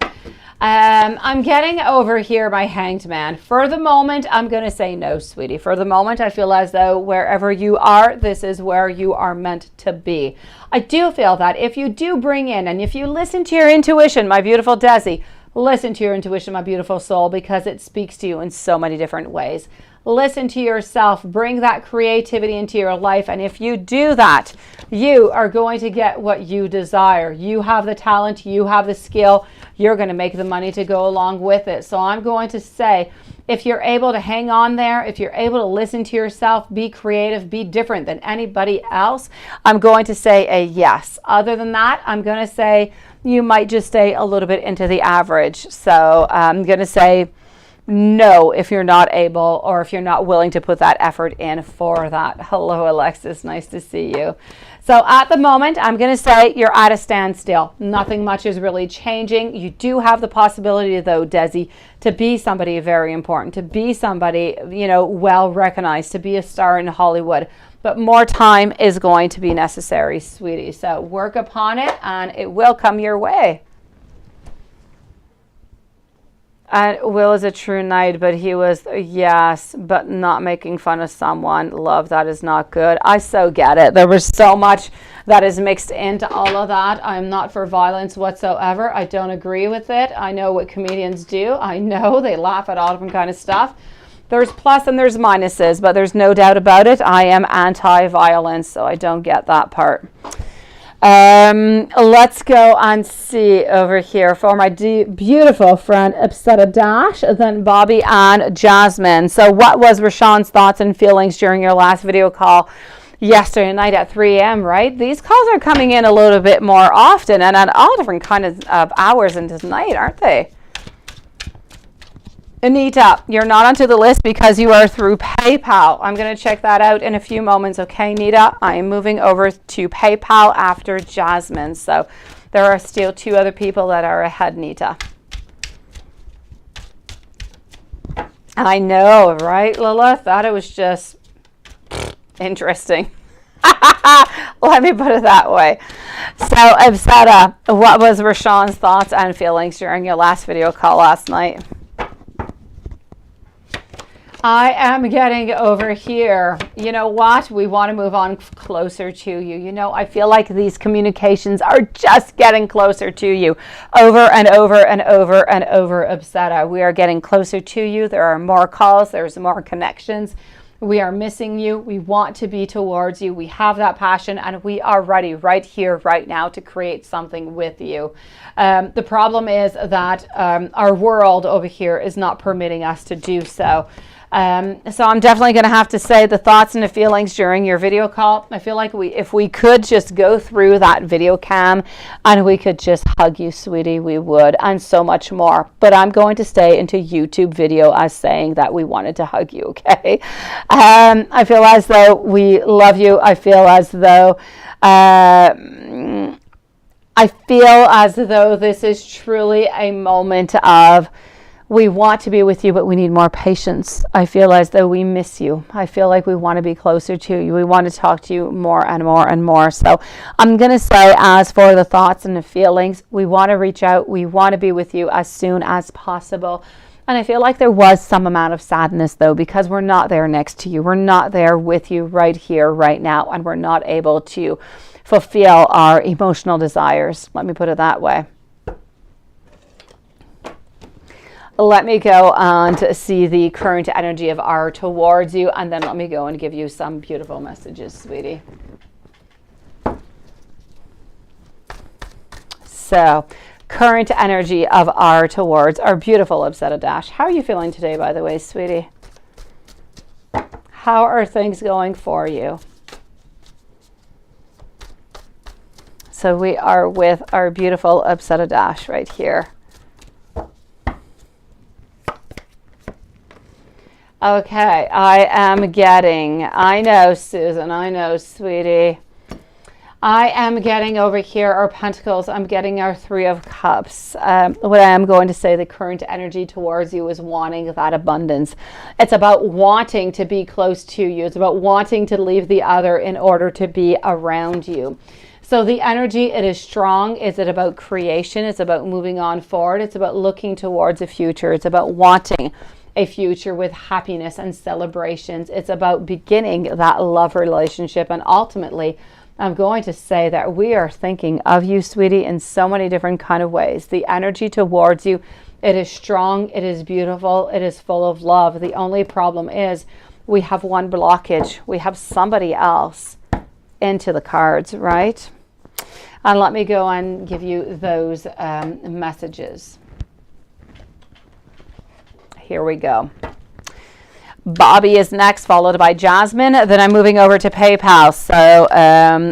I'm getting over here my Hanged Man. For the moment, I'm going to say no, sweetie. For the moment, I feel as though wherever you are, this is where you are meant to be. I do feel that if you do bring in and if you listen to your intuition, my beautiful Desi, listen to your intuition, my beautiful soul, because it speaks to you in so many different ways. Listen to yourself, bring that creativity into your life, and if you do that, you are going to get what you desire. You have the talent, you have the skill, you're going to make the money to go along with it. So I'm going to say, if you're able to hang on there, if you're able to listen to yourself, be creative, be different than anybody else, I'm going to say a yes. Other than that, I'm going to say you might just stay a little bit into the average. So I'm going to say no if you're not able or if you're not willing to put that effort in for that. Hello, Alexis. Nice to see you. So at the moment, I'm going to say you're at a standstill. Nothing much is really changing. You do have the possibility, though, Desi, to be somebody very important, to be somebody, you know, well recognized, to be a star in Hollywood. But more time is going to be necessary, sweetie. So work upon it and it will come your way. And Will is a true knight, but he was, yes, but not making fun of someone. Love, that is not good. I so get it. There was so much that is mixed into all of that. I'm not for violence whatsoever. I don't agree with it. I know what comedians do. I know they laugh at all different kind of stuff. There's plus and there's minuses, but there's no doubt about it. I am anti-violence, so I don't get that part. Let's go and see over here for my beautiful friend Upsetta Dash, then Bobby and Jasmine. So what was Rashawn's thoughts and feelings during your last video call yesterday night at 3 a.m., right? These calls are coming in a little bit more often and at all different kinds of hours into the night, aren't they? Anita, you're not onto the list because you are through PayPal. I'm going to check that out in a few moments. Okay, Anita, I am moving over to PayPal after Jasmine. So there are still 2 other people that are ahead, Anita. I know, right, Lilith? Thought it was just interesting. Let me put it that way. So, Upsetta, what was Rashawn's thoughts and feelings during your last video call last night? I am getting over here. You know what? We want to move on closer to you. You know, I feel like these communications are just getting closer to you over and over and over and over, Upsetta. We are getting closer to you. There are more calls. There's more connections. We are missing you. We want to be towards you. We have that passion, and we are ready right here, right now, to create something with you. The problem is that our world over here is not permitting us to do so. So I'm definitely going to have to say the thoughts and the feelings during your video call. I feel like if we could just go through that video cam and we could just hug you, sweetie, we would, and so much more. But I'm going to stay into YouTube video as saying that we wanted to hug you, okay? I feel as though we love you. I feel as though this is truly a moment of, we want to be with you, but we need more patience. I feel as though we miss you. I feel like we want to be closer to you. We want to talk to you more and more and more. So I'm going to say, as for the thoughts and the feelings, we want to reach out. We want to be with you as soon as possible. And I feel like there was some amount of sadness, though, because we're not there next to you. We're not there with you right here, right now, and we're not able to fulfill our emotional desires. Let me put it that way. Let me go and see the current energy of R towards you, and then let me go and give you some beautiful messages, sweetie. So, current energy of R towards our beautiful Upsetta Dash. How are you feeling today, by the way, sweetie? How are things going for you? So we are with our beautiful Upsetta Dash right here. Okay, I know, Susan, I know, sweetie. I am getting over here our Pentacles. I'm getting our Three of Cups. What I am going to say, the current energy towards you is wanting that abundance. It's about wanting to be close to you. It's about wanting to leave the other in order to be around you. So the energy, it is strong. Is it about creation? It's about moving on forward. It's about looking towards a future. It's about wanting a future with happiness and celebrations. It's about beginning that love relationship. And ultimately, I'm going to say that we are thinking of you, sweetie, in so many different kind of ways. The energy towards you, it is strong, it is beautiful, it is full of love. The only problem is we have one blockage. We have somebody else into the cards, right? And let me go and give you those messages. Here we go. Bobby is next, followed by Jasmine. Then I'm moving over to PayPal. So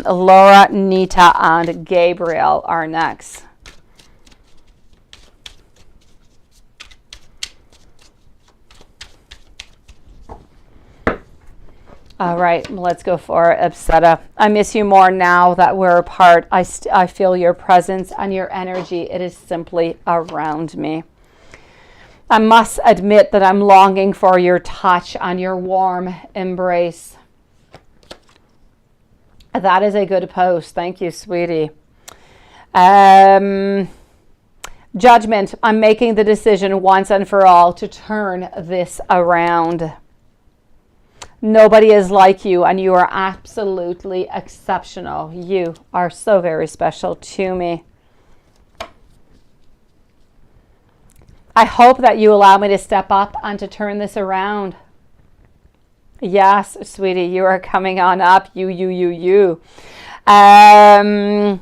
Laura, Nita, and Gabriel are next. All right, let's go for Upsetta. I miss you more now that we're apart. I feel your presence and your energy. It is simply around me. I must admit that I'm longing for your touch and your warm embrace. That is a good post. Thank you, sweetie. Judgment. I'm making the decision once and for all to turn this around. Nobody is like you, and you are absolutely exceptional. You are so very special to me. I hope that you allow me to step up and to turn this around. Yes, sweetie, you are coming on up. You. I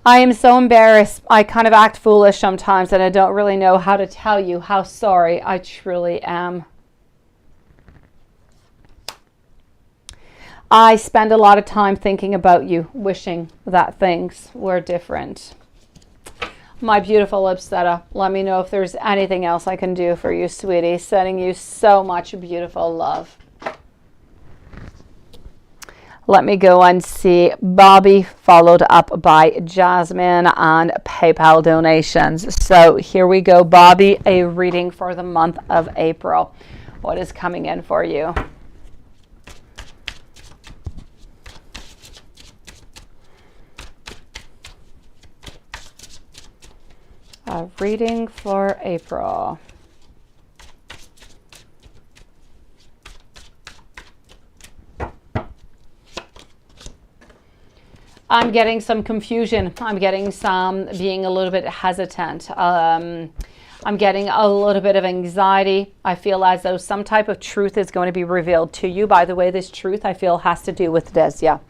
am so embarrassed. I kind of act foolish sometimes, and I don't really know how to tell you how sorry I truly am. I spend a lot of time thinking about you, wishing that things were different. My beautiful Upsetta, let me know if there's anything else I can do for you, sweetie. Sending you so much beautiful love. Let me go and see Bobby, followed up by Jasmine on PayPal donations. So here we go, Bobby, a reading for the month of April. What is coming in for you? A reading for April. I'm getting some confusion. I'm getting some being a little bit hesitant. I'm getting a little bit of anxiety. I feel as though some type of truth is going to be revealed to you. By the way, this truth I feel has to do with Desia,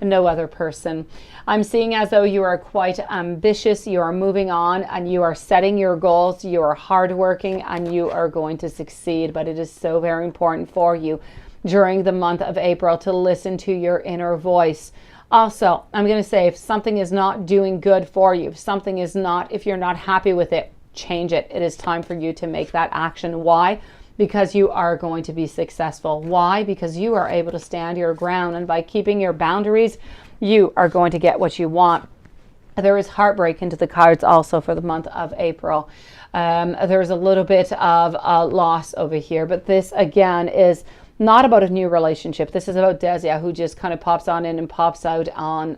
no other person. I'm seeing as though you are quite ambitious. You are moving on and you are setting your goals. You are hardworking and you are going to succeed. But it is so very important for you during the month of April to listen to your inner voice. Also, I'm going to say if something is not doing good for you, if you're not happy with it, change it. It is time for you to make that action. Why? Because you are going to be successful. Why? Because you are able to stand your ground, and by keeping your boundaries, you are going to get what you want. There is heartbreak into the cards also for the month of April. There's a little bit of loss over here, but this again is not about a new relationship. This is about Desia, who just kind of pops on in and pops out on,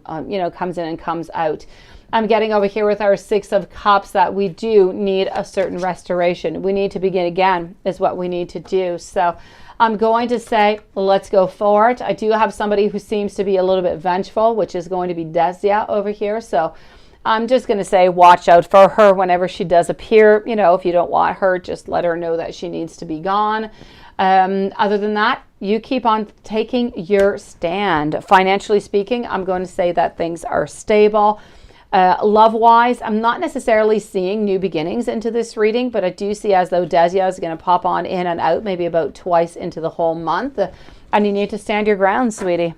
comes in and comes out. I'm getting over here with our Six of Cups that we do need a certain restoration. We need to begin again is what we need to do. So I'm going to say, let's go for it. I do have somebody who seems to be a little bit vengeful, which is going to be Desia over here. So I'm just going to say, watch out for her whenever she does appear. If you don't want her, just let her know that she needs to be gone. Other than that, you keep on taking your stand. Financially speaking, I'm going to say that things are stable. Love-wise, I'm not necessarily seeing new beginnings into this reading, but I do see as though Desia is going to pop on in and out maybe about twice into the whole month. And you need to stand your ground, sweetie.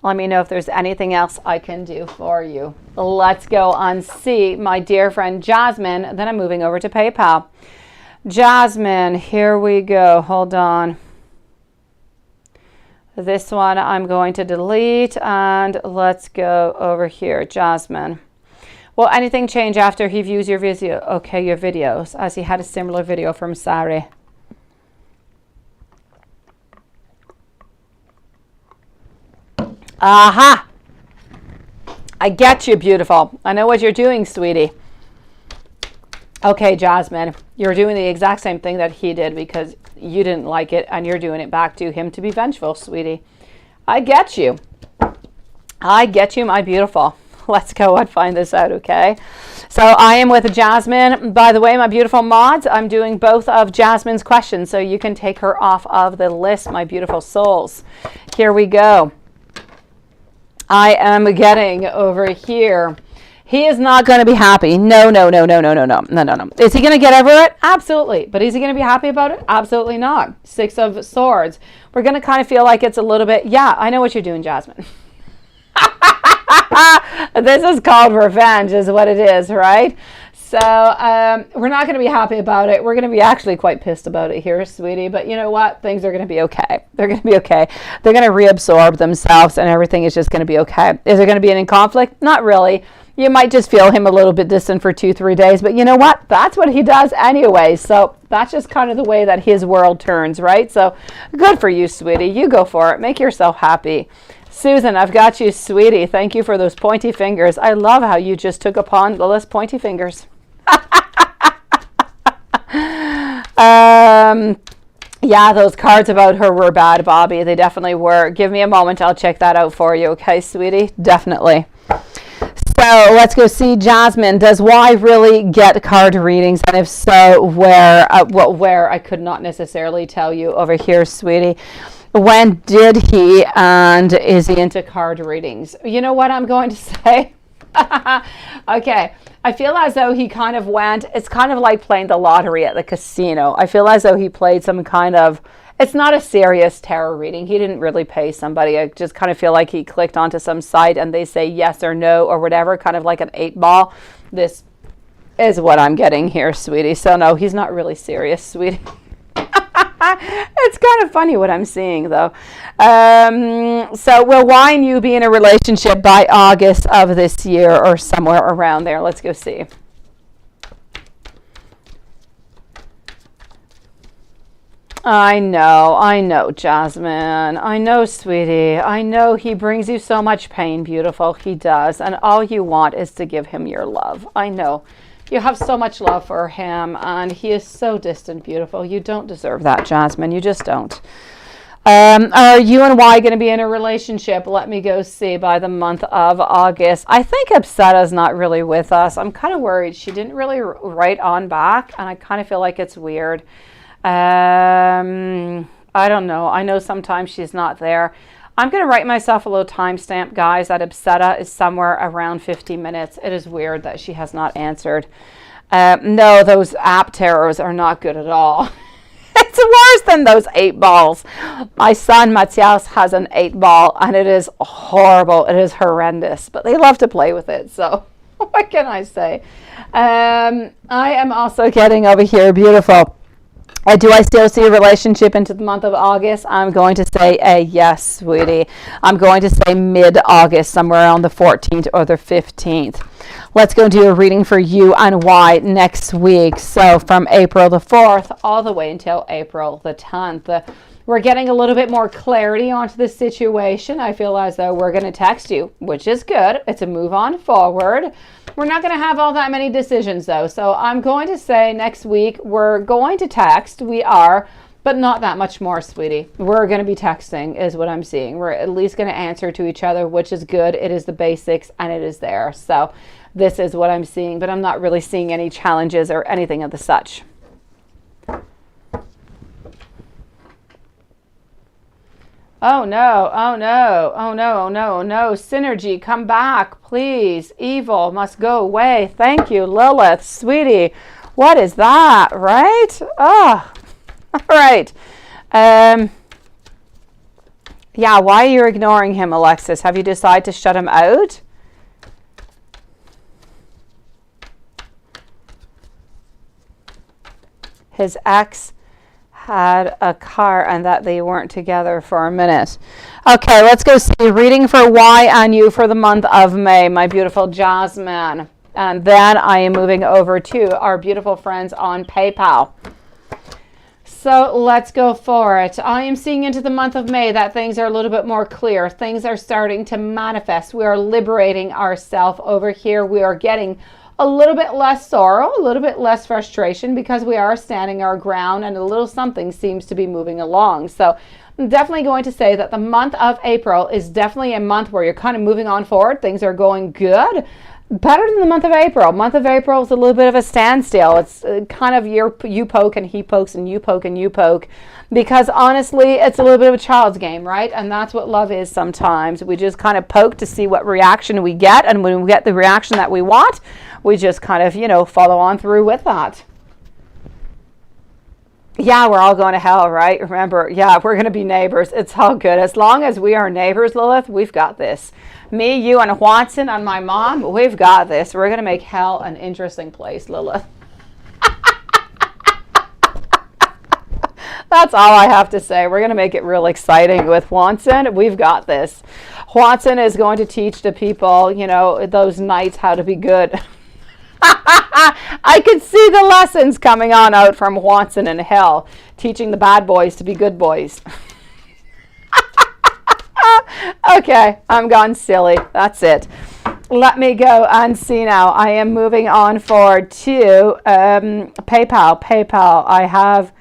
Let me know if there's anything else I can do for you. Let's go on see my dear friend Jasmine. Then I'm moving over to PayPal. Jasmine, here we go. Hold on. This one I'm going to delete, and let's go over here. Jasmine. Will anything change after he views your video? Okay, your videos, as he had a similar video from Sari. Aha! I get you, beautiful. I know what you're doing, sweetie. Okay, Jasmine, you're doing the exact same thing that he did because you didn't like it, and you're doing it back to him to be vengeful, sweetie. I get you. I get you, my beautiful. Let's go and find this out, okay? So I am with Jasmine. By the way, my beautiful mods, I'm doing both of Jasmine's questions, so you can take her off of the list, my beautiful souls. Here we go. I am getting over here. He is not going to be happy. No. Is he going to get over it? Absolutely. But is he going to be happy about it? Absolutely not. Six of Swords. We're going to kind of feel like it's a little bit, yeah, I know what you're doing, Jasmine. This is called revenge is what it is, right? So we're not going to be happy about it. We're going to be actually quite pissed about it here, sweetie. But you know what? Things are going to be okay. They're going to be okay. They're going to reabsorb themselves and everything is just going to be okay. Is there going to be any conflict? Not really. You might just feel him a little bit distant for 2-3 days. But you know what? That's what he does anyway. So that's just kind of the way that his world turns, right? So good for you, sweetie. You go for it. Make yourself happy. Susan, I've got you, sweetie. Thank you for those pointy fingers. I love how you just took upon the list pointy fingers. Yeah, those cards about her were bad, Bobby. They definitely were. Give me a moment. I'll check that out for you. Okay, sweetie? Definitely. So let's go see Jasmine. Does Y really get card readings? And if so, where? Where? I could not necessarily tell you over here, sweetie. When did he, and is he into card readings? You know what I'm going to say? Okay. I feel as though he kind of went, it's kind of like playing the lottery at the casino. I feel as though he played some kind of, it's not a serious tarot reading. He didn't really pay somebody. I just kind of feel like he clicked onto some site and they say yes or no or whatever, kind of like an 8-ball. This is what I'm getting here, sweetie. So no, he's not really serious, sweetie. It's kind of funny what I'm seeing, though. So will Y and you be in a relationship by August of this year or somewhere around there? Let's go see. I know, Jasmine. I know, sweetie. I know he brings you so much pain, beautiful. He does. And all you want is to give him your love. I know. You have so much love for him, and he is so distant, beautiful. You don't deserve that, Jasmine. You just don't. Are you and Y going to be in a relationship? Let me go see by the month of August. I think Upseta's not really with us. I'm kind of worried. She didn't really write on back, and I kind of feel like it's weird. I don't know. I know sometimes she's not there. I'm going to write myself a little timestamp, guys, that Upseta is somewhere around 50 minutes. It is weird that she has not answered. No, those app tarots are not good at all. It's worse than those 8 balls. My son, Matthias, has an 8 ball, and it is horrible. It is horrendous, but they love to play with it, so what can I say? I am also getting over here, beautiful. Do I still see a relationship into the month of August? I'm going to say yes, sweetie. I'm going to say mid-August, somewhere around the 14th or the 15th. Let's go do a reading for you and Y next week. So from April the 4th all the way until April the 10th. We're getting a little bit more clarity onto the situation. I feel as though we're going to text you, which is good. It's a move on forward. We're not going to have all that many decisions, though. So I'm going to say next week we're going to text. We are, but not that much more, sweetie. We're going to be texting is what I'm seeing. We're at least going to answer to each other, which is good. It is the basics, and it is there. So this is what I'm seeing, but I'm not really seeing any challenges or anything of the such. Oh no, oh no, oh no, oh no, oh no. Synergy, come back, please. Evil must go away. Thank you, Lilith, sweetie. What is that, right? Oh, all right. Yeah, why are you ignoring him, Alexis? Have you decided to shut him out? His ex had a car and that they weren't together for a minute. Okay, let's go see reading for Y and you for the month of May, my beautiful Jasmine. And then I am moving over to our beautiful friends on PayPal. So let's go for it. I am seeing into the month of May that things are a little bit more clear. Things are starting to manifest. We are liberating ourselves over here. We are getting a little bit less sorrow, a little bit less frustration because we are standing our ground and a little something seems to be moving along. So I'm definitely going to say that the month of April is definitely a month where you're kind of moving on forward. Things are going good. Better than the month of April. Month of April is a little bit of a standstill. It's kind of you poke and he pokes and you poke and you poke. Because honestly, it's a little bit of a child's game, right? And that's what love is sometimes. We just kind of poke to see what reaction we get. And when we get the reaction that we want, we just kind of, follow on through with that. Yeah, we're all going to hell, right? Remember, yeah, we're going to be neighbors. It's all good. As long as we are neighbors, Lilith, we've got this. Me, you, and Watson, and my mom, we've got this. We're going to make hell an interesting place, Lilith. That's all I have to say. We're going to make it real exciting with Watson. We've got this. Watson is going to teach the people, those knights how to be good. I could see the lessons coming on out from Watson in hell, teaching the bad boys to be good boys. Okay, I'm gone silly. That's it. Let me go and see now. I am moving on forward to PayPal. PayPal.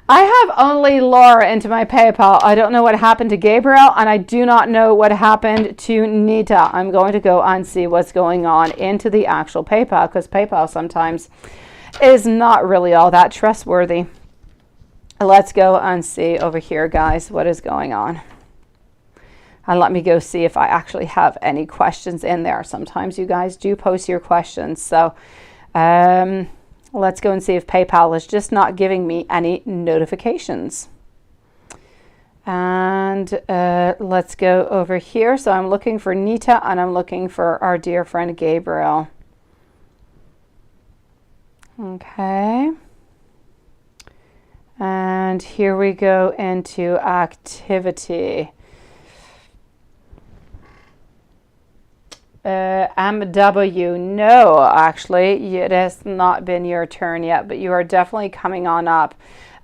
I have only Laura into my PayPal. I don't know what happened to Gabriel, and I do not know what happened to Nita. I'm going to go and see what's going on into the actual PayPal, because PayPal sometimes is not really all that trustworthy. Let's go and see over here, guys, what is going on. And let me go see if I actually have any questions in there. Sometimes you guys do post your questions. So, let's go and see if PayPal is just not giving me any notifications. And let's go over here. So I'm looking for Nita and I'm looking for our dear friend Gabriel. Okay. And here we go into activity. MW, no, actually, it has not been your turn yet, but you are definitely coming on up.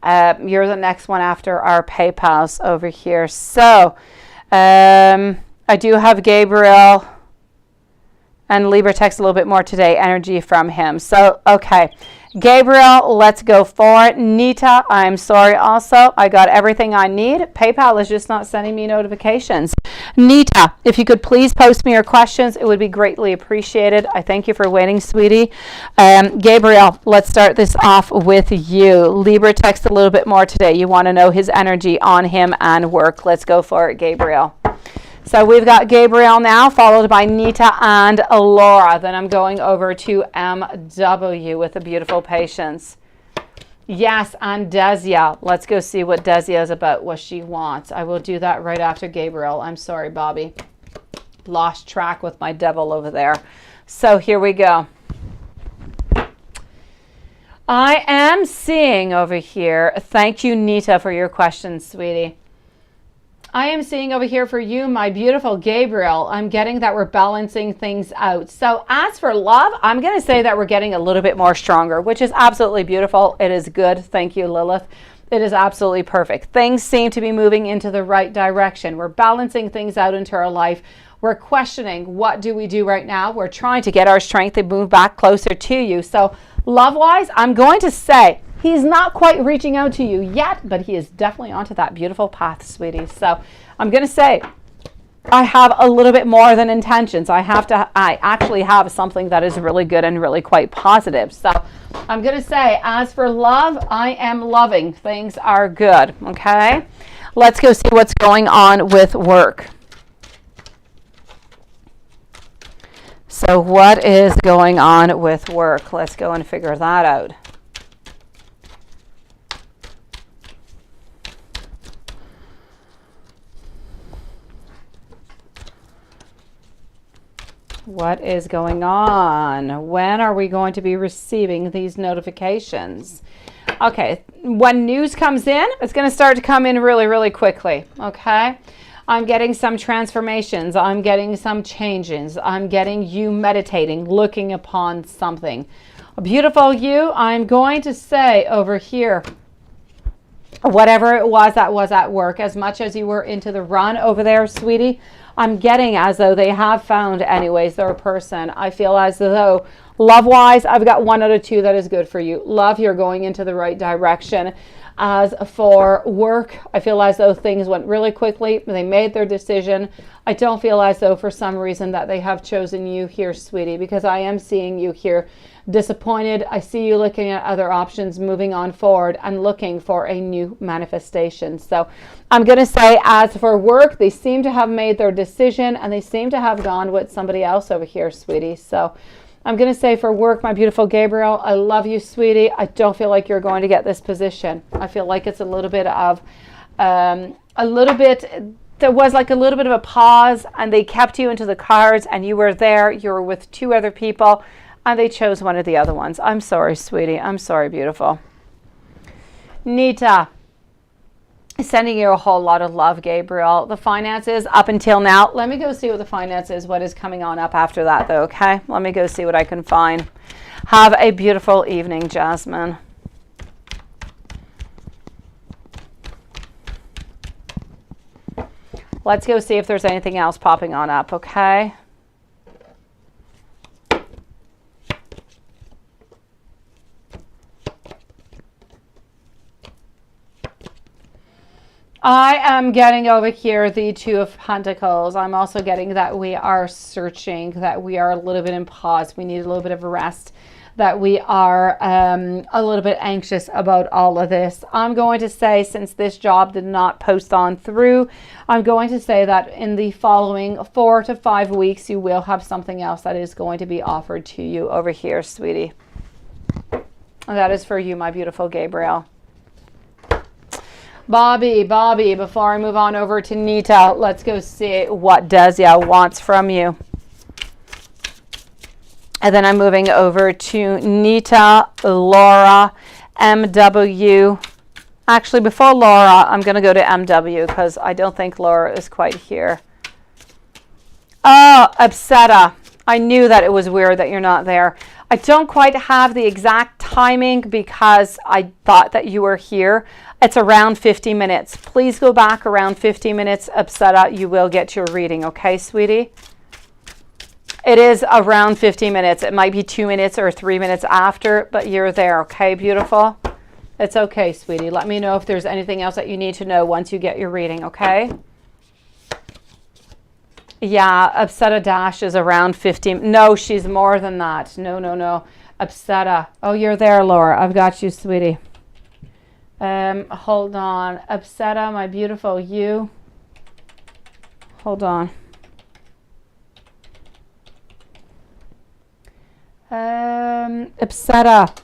You're the next one after our PayPals over here. So, I do have Gabriel and Libra text a little bit more today, energy from him. So, okay, Gabriel, let's go for it. Nita, I'm sorry also. I got everything I need. PayPal is just not sending me notifications. Nita, if you could please post me your questions, it would be greatly appreciated. I thank you for waiting, sweetie. Gabriel, let's start this off with you. Libra, text a little bit more today. You want to know his energy on him and work. Let's go for it, Gabriel. So we've got Gabriel now, followed by Nita and Laura. Then I'm going over to MW with a beautiful Patience. Yes, and Desia. Let's go see what Desia is about, what she wants. I will do that right after Gabriel. I'm sorry, Bobby. Lost track with my devil over there. So here we go. I am seeing over here, thank you, Nita, for your question, sweetie. I am seeing over here for you, my beautiful Gabriel, I'm getting that we're balancing things out. So as for love, I'm going to say that we're getting a little bit more stronger, which is absolutely beautiful. It is good. Thank you, Lilith. It is absolutely perfect. Things seem to be moving into the right direction. We're balancing things out into our life. We're questioning, what do we do right now? We're trying to get our strength to move back closer to you. So love-wise, I'm going to say, he's not quite reaching out to you yet, but he is definitely onto that beautiful path, sweetie. So I'm going to say I have a little bit more than intentions. I actually have something that is really good and really quite positive. So I'm going to say, as for love, I am loving. Things are good. Okay. Let's go see what's going on with work. So what is going on with work? Let's go and figure that out. What is going on? When are we going to be receiving these notifications? Okay, when news comes in, it's going to start to come in really, really quickly. Okay, I'm getting some transformations. I'm getting some changes. I'm getting you meditating, looking upon something. A beautiful you, I'm going to say over here, whatever it was that was at work, as much as you were into the run over there, sweetie, I'm getting as though they have found anyways their person. I feel as though love-wise, I've got 1 out of 2 that is good for you. Love, you're going into the right direction. As for work, I feel as though things went really quickly. They made their decision. I don't feel as though for some reason that they have chosen you here, sweetie, because I am seeing you here disappointed. I see you looking at other options, moving on forward and looking for a new manifestation. So I'm going to say, as for work, they seem to have made their decision and they seem to have gone with somebody else over here, sweetie. So I'm going to say for work, my beautiful Gabriel, I love you, sweetie. I don't feel like you're going to get this position. I feel like it's a little bit of, there was like a little bit of a pause and they kept you into the cards and you were there. You were with 2 other people and they chose one of the other ones. I'm sorry, sweetie. I'm sorry, beautiful. Nita, sending you a whole lot of love, Gabriel. The finances up until now. Let me go see what the finances, what is coming on up after that though, okay? Let me go see what I can find. Have a beautiful evening, Jasmine. Let's go see if there's anything else popping on up, okay? I am getting over here the 2 of Pentacles. I'm also getting that we are searching, that we are a little bit in pause. We need a little bit of a rest, that we are a little bit anxious about all of this. I'm going to say, since this job did not post on through, I'm going to say that in the following 4 to 5 weeks, you will have something else that is going to be offered to you over here, sweetie. That is for you, my beautiful Gabriel. Bobby, before I move on over to Nita, let's go see what Desia wants from you. And then I'm moving over to Nita, Laura, MW. Actually, before Laura, I'm going to go to MW because I don't think Laura is quite here. Oh, Upsetta. I knew that it was weird that you're not there. I don't quite have the exact timing because I thought that you were here. It's around 50 minutes. Please go back around 50 minutes, Upsetta. You will get your reading, okay, sweetie? It is around 15 minutes. It might be 2 minutes or 3 minutes after, but you're there. Okay, beautiful? It's okay, sweetie. Let me know if there's anything else that you need to know once you get your reading, okay? Yeah, Upsetta Dash is around 15. No, she's more than that. No, no, no. Upsetta. Oh, you're there, Laura. I've got you, sweetie. Hold on. Upsetta, my beautiful you. Hold on. Upsetta.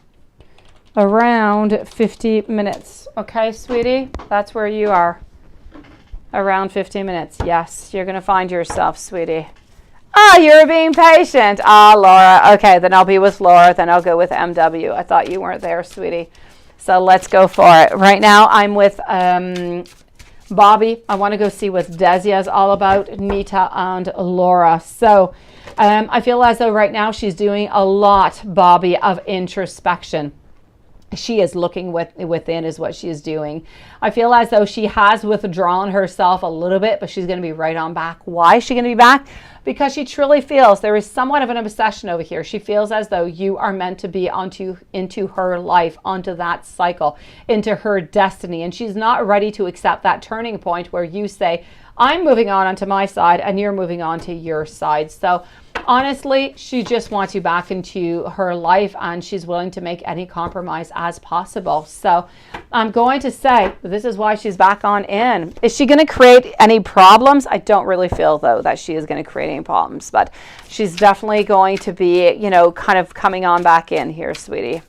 Around 50 minutes. Okay, sweetie? That's where you are. Around 50 minutes. Yes, you're going to find yourself, sweetie. Oh, you're being patient. Ah, Laura. Okay, then I'll be with Laura. Then I'll go with MW. I thought you weren't there, sweetie. So let's go for it. Right now, I'm with Bobby. I want to go see what Desia is all about, Nita and Laura. So I feel as though right now she's doing a lot, Bobby, of introspection. She is looking within is what she is doing. I feel as though she has withdrawn herself a little bit, but she's going to be right on back. Why is she going to be back? Because she truly feels there is somewhat of an obsession over here. She feels as though you are meant to be into her life, onto that cycle, into her destiny. And she's not ready to accept that turning point where you say, I'm moving on onto my side and you're moving on to your side. So honestly, she just wants you back into her life and she's willing to make any compromise as possible. So I'm going to say this is why she's back on in. Is she going to create any problems? I don't really feel, though, that she is going to create any problems, but she's definitely going to be, you know, kind of coming on back in here, sweetie.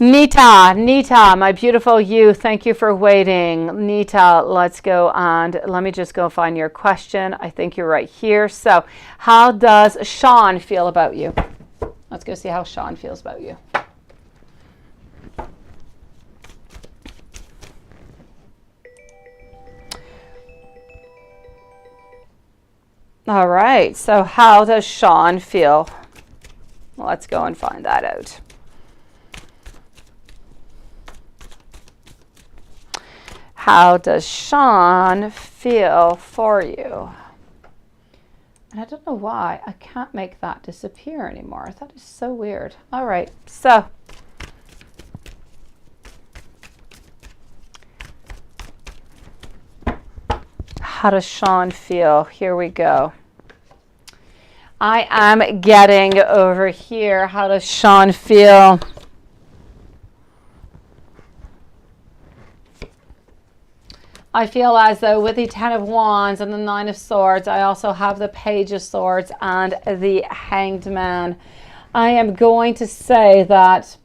Nita, my beautiful you, thank you for waiting. Nita, let's go and let me just go find your question. I think you're right here. So how does Sean feel about you? Let's go see how Sean feels about you. All right, so how does Sean feel? Let's go and find that out. How does Sean feel for you? And I don't know why I can't make that disappear anymore. That is so weird. All right, so how does Sean feel? Here we go. I am getting over here. How does Sean feel? I feel as though with the Ten of Wands and the Nine of Swords, I also have the Page of Swords and the Hanged Man. I am going to say that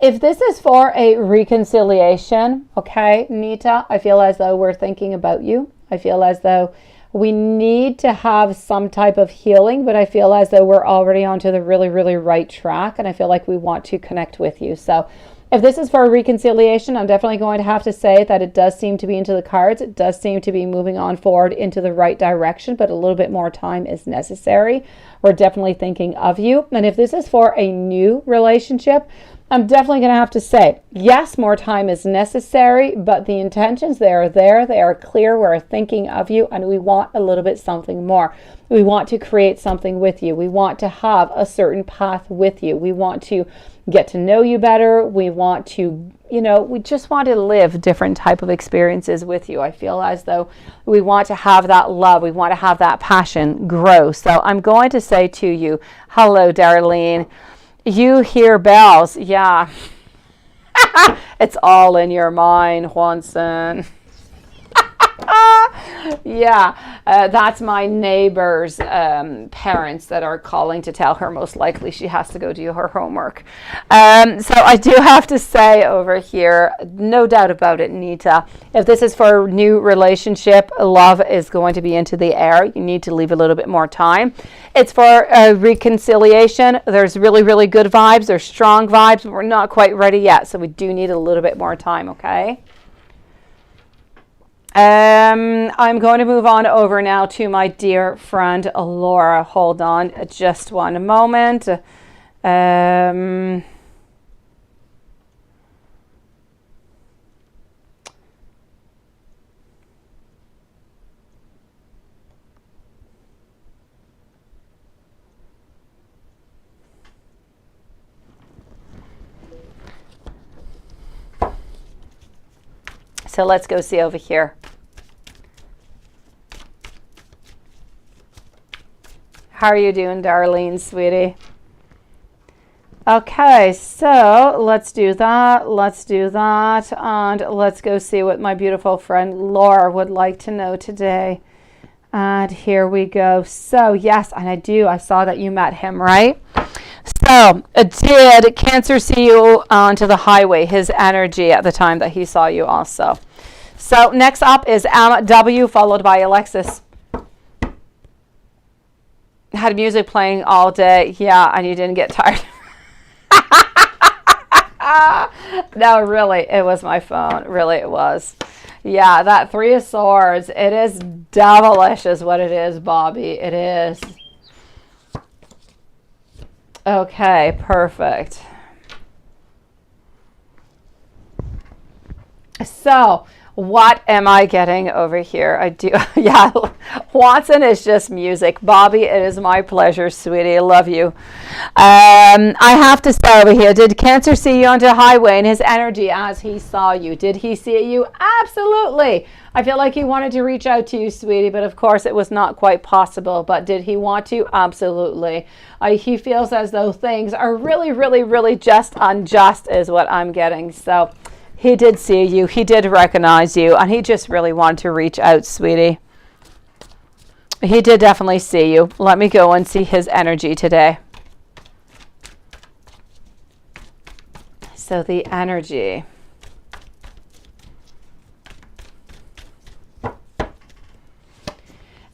if this is for a reconciliation, okay, Nita, I feel as though we're thinking about you. I feel as though we need to have some type of healing, but I feel as though we're already onto the really, really right track, and I feel like we want to connect with you. So if this is for a reconciliation, I'm definitely going to have to say that it does seem to be into the cards. It does seem to be moving on forward into the right direction, but a little bit more time is necessary. We're definitely thinking of you. And if this is for a new relationship, I'm definitely going to have to say, yes, more time is necessary, but the intentions, they are there. They are clear. We're thinking of you, and we want a little bit something more. We want to create something with you. We want to have a certain path with you. We want to get to know you better. We want to, you know, we just want to live different type of experiences with you. I feel as though we want to have that love. We want to have that passion grow. So I'm going to say to you, hello, Darlene. You hear bells. Yeah. It's all in your mind, Juanson. Yeah, that's my neighbor's parents that are calling to tell her most likely she has to go do her homework. So I do have to say over here, no doubt about it, Nita, if this is for a new relationship, love is going to be into the air. You need to leave a little bit more time. It's for a reconciliation. There's really, really good vibes. There's strong vibes, but we're not quite ready yet. So we do need a little bit more time, okay? I'm going to move on over now to my dear friend Laura. Hold on just one moment. So let's go see over here. How are you doing, Darlene, sweetie? Okay, so let's do that. Let's do that. And let's go see what my beautiful friend Laura would like to know today. And here we go. So yes, and I saw that you met him, right? So did Cancer see you onto the highway, his energy at the time that he saw you also? So next up is MW followed by Alexis. Had music playing all day. Yeah, and you didn't get tired. No, really, it was my phone. Really, it was. Yeah, that Three of Swords, it is devilish is what it is, Bobby. It is. Okay, perfect. So, what am I getting over here? Yeah, Watson is just music. Bobby, it is my pleasure, sweetie. I love you. I have to say over here, did Cancer see you on the highway and his energy as he saw you? Did he see you? Absolutely. I feel like he wanted to reach out to you, sweetie, but of course it was not quite possible. But did he want to? Absolutely. He feels as though things are really, really, really just unjust is what I'm getting. So he did see you, he did recognize you, and he just really wanted to reach out, sweetie. He did definitely see you. Let me go and see his energy today. So the energy.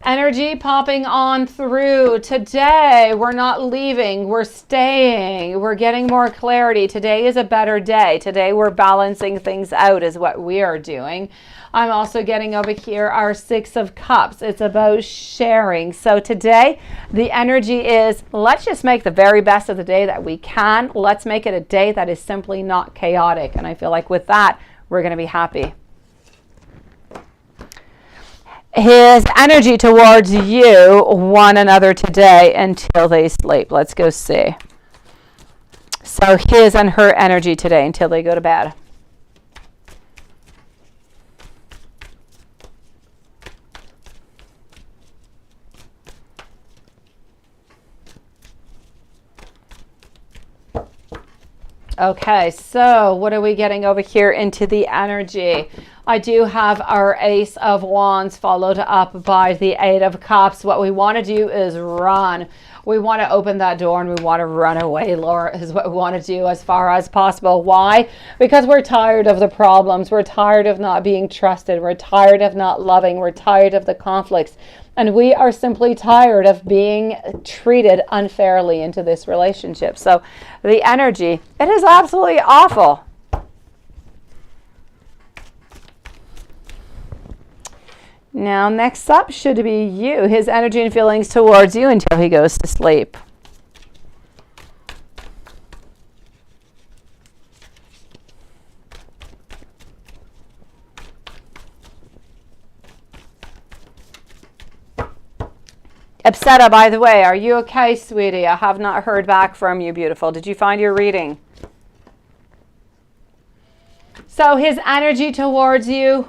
Energy popping on through. Today, we're not leaving. We're staying. We're getting more clarity. Today is a better day. Today, we're balancing things out is what we are doing. I'm also getting over here our Six of Cups. It's about sharing. So today, the energy is, let's just make the very best of the day that we can. Let's make it a day that is simply not chaotic. And I feel like with that, we're going to be happy. His energy towards you, one another today until they sleep. Let's go see. So his and her energy today until they go to bed. Okay, so what are we getting over here into the energy? I do have our Ace of Wands followed up by the Eight of Cups. What we want to do is run. We want to open that door and we want to run away, Laura, is what we want to do as far as possible. Why? Because we're tired of the problems. We're tired of not being trusted. We're tired of not loving. We're tired of the conflicts. And we are simply tired of being treated unfairly into this relationship. So the energy, it is absolutely awful. Now, next up should be you. His energy and feelings towards you until he goes to sleep. Upsetta, by the way, are you okay, sweetie? I have not heard back from you, beautiful. Did you find your reading? So his energy towards you,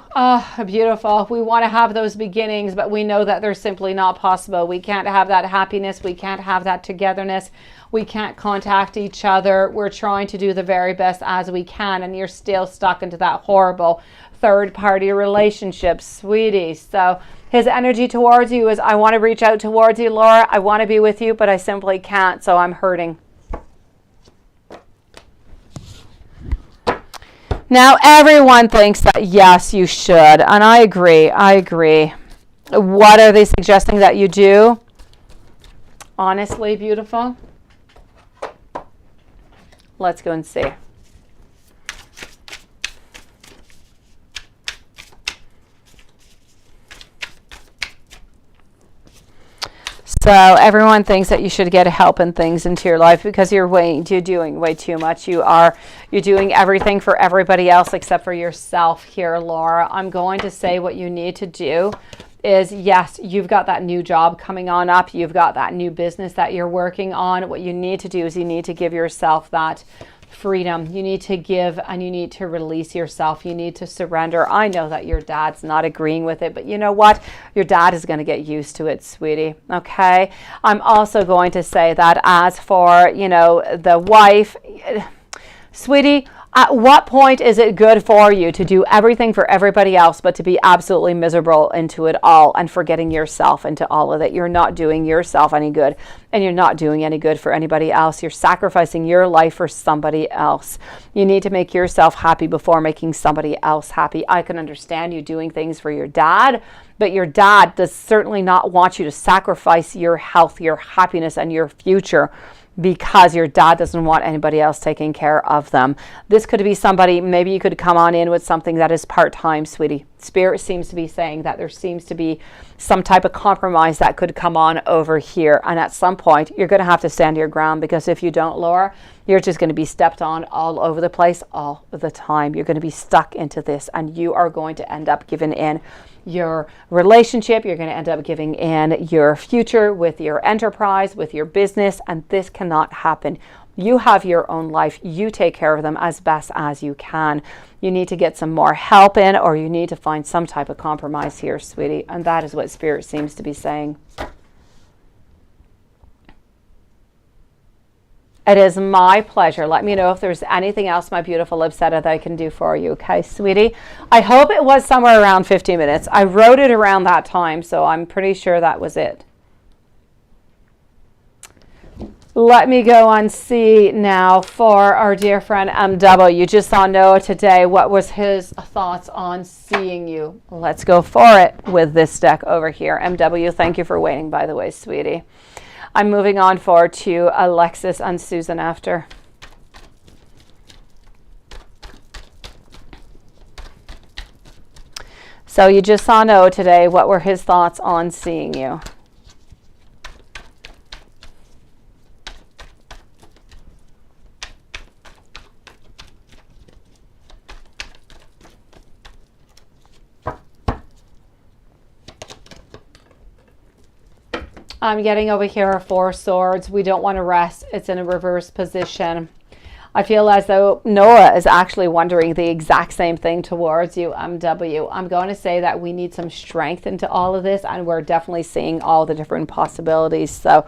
beautiful. We want to have those beginnings, but we know that they're simply not possible. We can't have that happiness. We can't have that togetherness. We can't contact each other. We're trying to do the very best as we can, and you're still stuck into that horrible third-party relationship, sweetie. So his energy towards you is, I want to reach out towards you, Laura. I want to be with you, but I simply can't, so I'm hurting. Now, everyone thinks that, yes, you should. And I agree. I agree. What are they suggesting that you do? Honestly, beautiful. Let's go and see. So everyone thinks that you should get help and things into your life because you're doing way too much. You're doing everything for everybody else except for yourself here, Laura. I'm going to say what you need to do is, yes, you've got that new job coming on up. You've got that new business that you're working on. What you need to do is you need to give yourself that freedom. You need to give and you need to release yourself. You need to surrender. I know that your dad's not agreeing with it, but you know what? Your dad is going to get used to it, sweetie. Okay. I'm also going to say that as for, you know, the wife, sweetie, at what point is it good for you to do everything for everybody else, but to be absolutely miserable into it all and forgetting yourself into all of it? You're not doing yourself any good, and you're not doing any good for anybody else. You're sacrificing your life for somebody else. You need to make yourself happy before making somebody else happy. I can understand you doing things for your dad, but your dad does certainly not want you to sacrifice your health, your happiness, and your future because your dad doesn't want anybody else taking care of them. This could be somebody, maybe you could come on in with something that is part-time, sweetie. Spirit seems to be saying that there seems to be some type of compromise that could come on over here. And at some point, you're going to have to stand your ground, because if you don't, Laura, you're just going to be stepped on all over the place all the time. You're going to be stuck into this, and you are going to end up giving in your relationship. You're going to end up giving in your future with your enterprise, with your business, and this cannot happen. You have your own life. You take care of them as best as you can. You need to get some more help in, or you need to find some type of compromise here, sweetie. And that is what Spirit seems to be saying. It is my pleasure. Let me know if there's anything else, my beautiful Libsetta, that I can do for you. Okay, sweetie? I hope it was somewhere around 50 minutes. I wrote it around that time, so I'm pretty sure that was it. Let me go and see now for our dear friend MW. You just saw Noah today. What was his thoughts on seeing you? Let's go for it with this deck over here. MW, thank you for waiting, by the way, sweetie. I'm moving on forward to Alexis and Susan after. So you just saw Noah today. What were his thoughts on seeing you? I'm getting over here 4 swords. We don't want to rest. It's in a reverse position. I feel as though Noah is actually wondering the exact same thing towards you, MW. I'm going to say that we need some strength into all of this, and we're definitely seeing all the different possibilities. So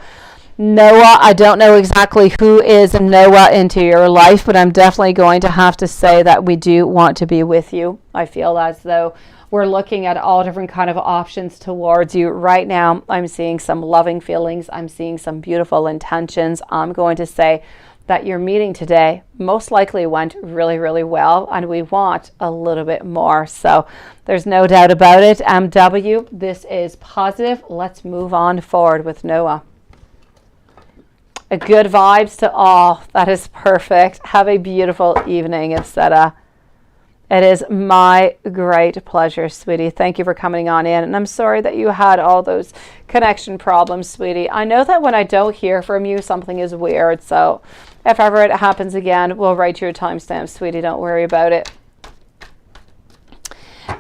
Noah, I don't know exactly who is Noah into your life, but I'm definitely going to have to say that we do want to be with you. I feel as though we're looking at all different kind of options towards you right now. I'm seeing some loving feelings. I'm seeing some beautiful intentions. I'm going to say that your meeting today most likely went really, really well, and we want a little bit more. So there's no doubt about it. MW, this is positive. Let's move on forward with Noah. A good vibes to all. That is perfect. Have a beautiful evening, etc. It is my great pleasure, sweetie. Thank you for coming on in. And I'm sorry that you had all those connection problems, sweetie. I know that when I don't hear from you, something is weird. So if ever it happens again, we'll write you a timestamp, sweetie. Don't worry about it.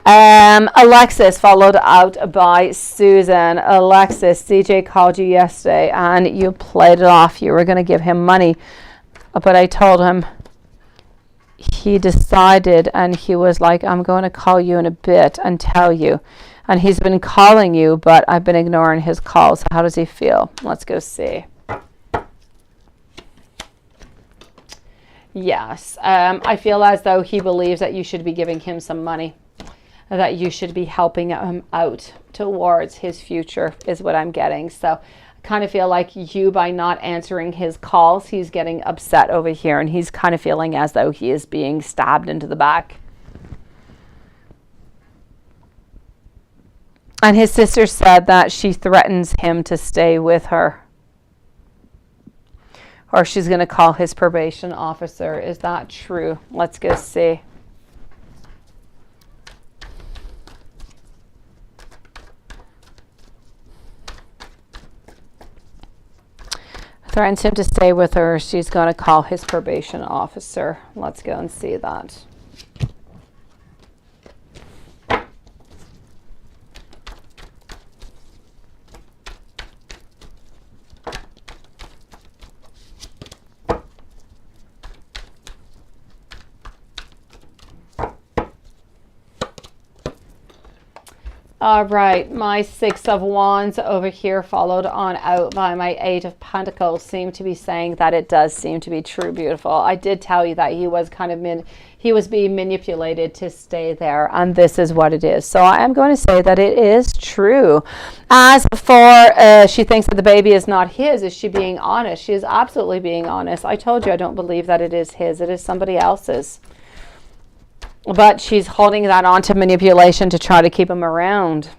Alexis, followed out by Susan. Alexis, CJ called you yesterday and you played it off. You were going to give him money. But I told him, he decided, and he was like, I'm going to call you in a bit and tell you. And he's been calling you, but I've been ignoring his calls. How does he feel? Let's go see. Yes. I feel as though he believes that you should be giving him some money, that you should be helping him out towards his future is what I'm getting. So kind of feel like you, by not answering his calls, he's getting upset over here, and he's kind of feeling as though he is being stabbed into the back. And his sister said that she threatens him to stay with her, or she's going to call his probation officer. Is that true? Let's go see. Threatens him to stay with her. She's going to call his probation officer. Let's go and see that. All right, my Six of Wands over here, followed on out by my Eight of Pentacles, seem to be saying that it does seem to be true, beautiful. I did tell you that he was kind of he was being manipulated to stay there, and this is what it is. So I am going to say that it is true. As for she thinks that the baby is not his, is she being honest? She is absolutely being honest. I told you I don't believe that it is his. It is somebody else's. But she's holding that on to manipulation to try to keep him around.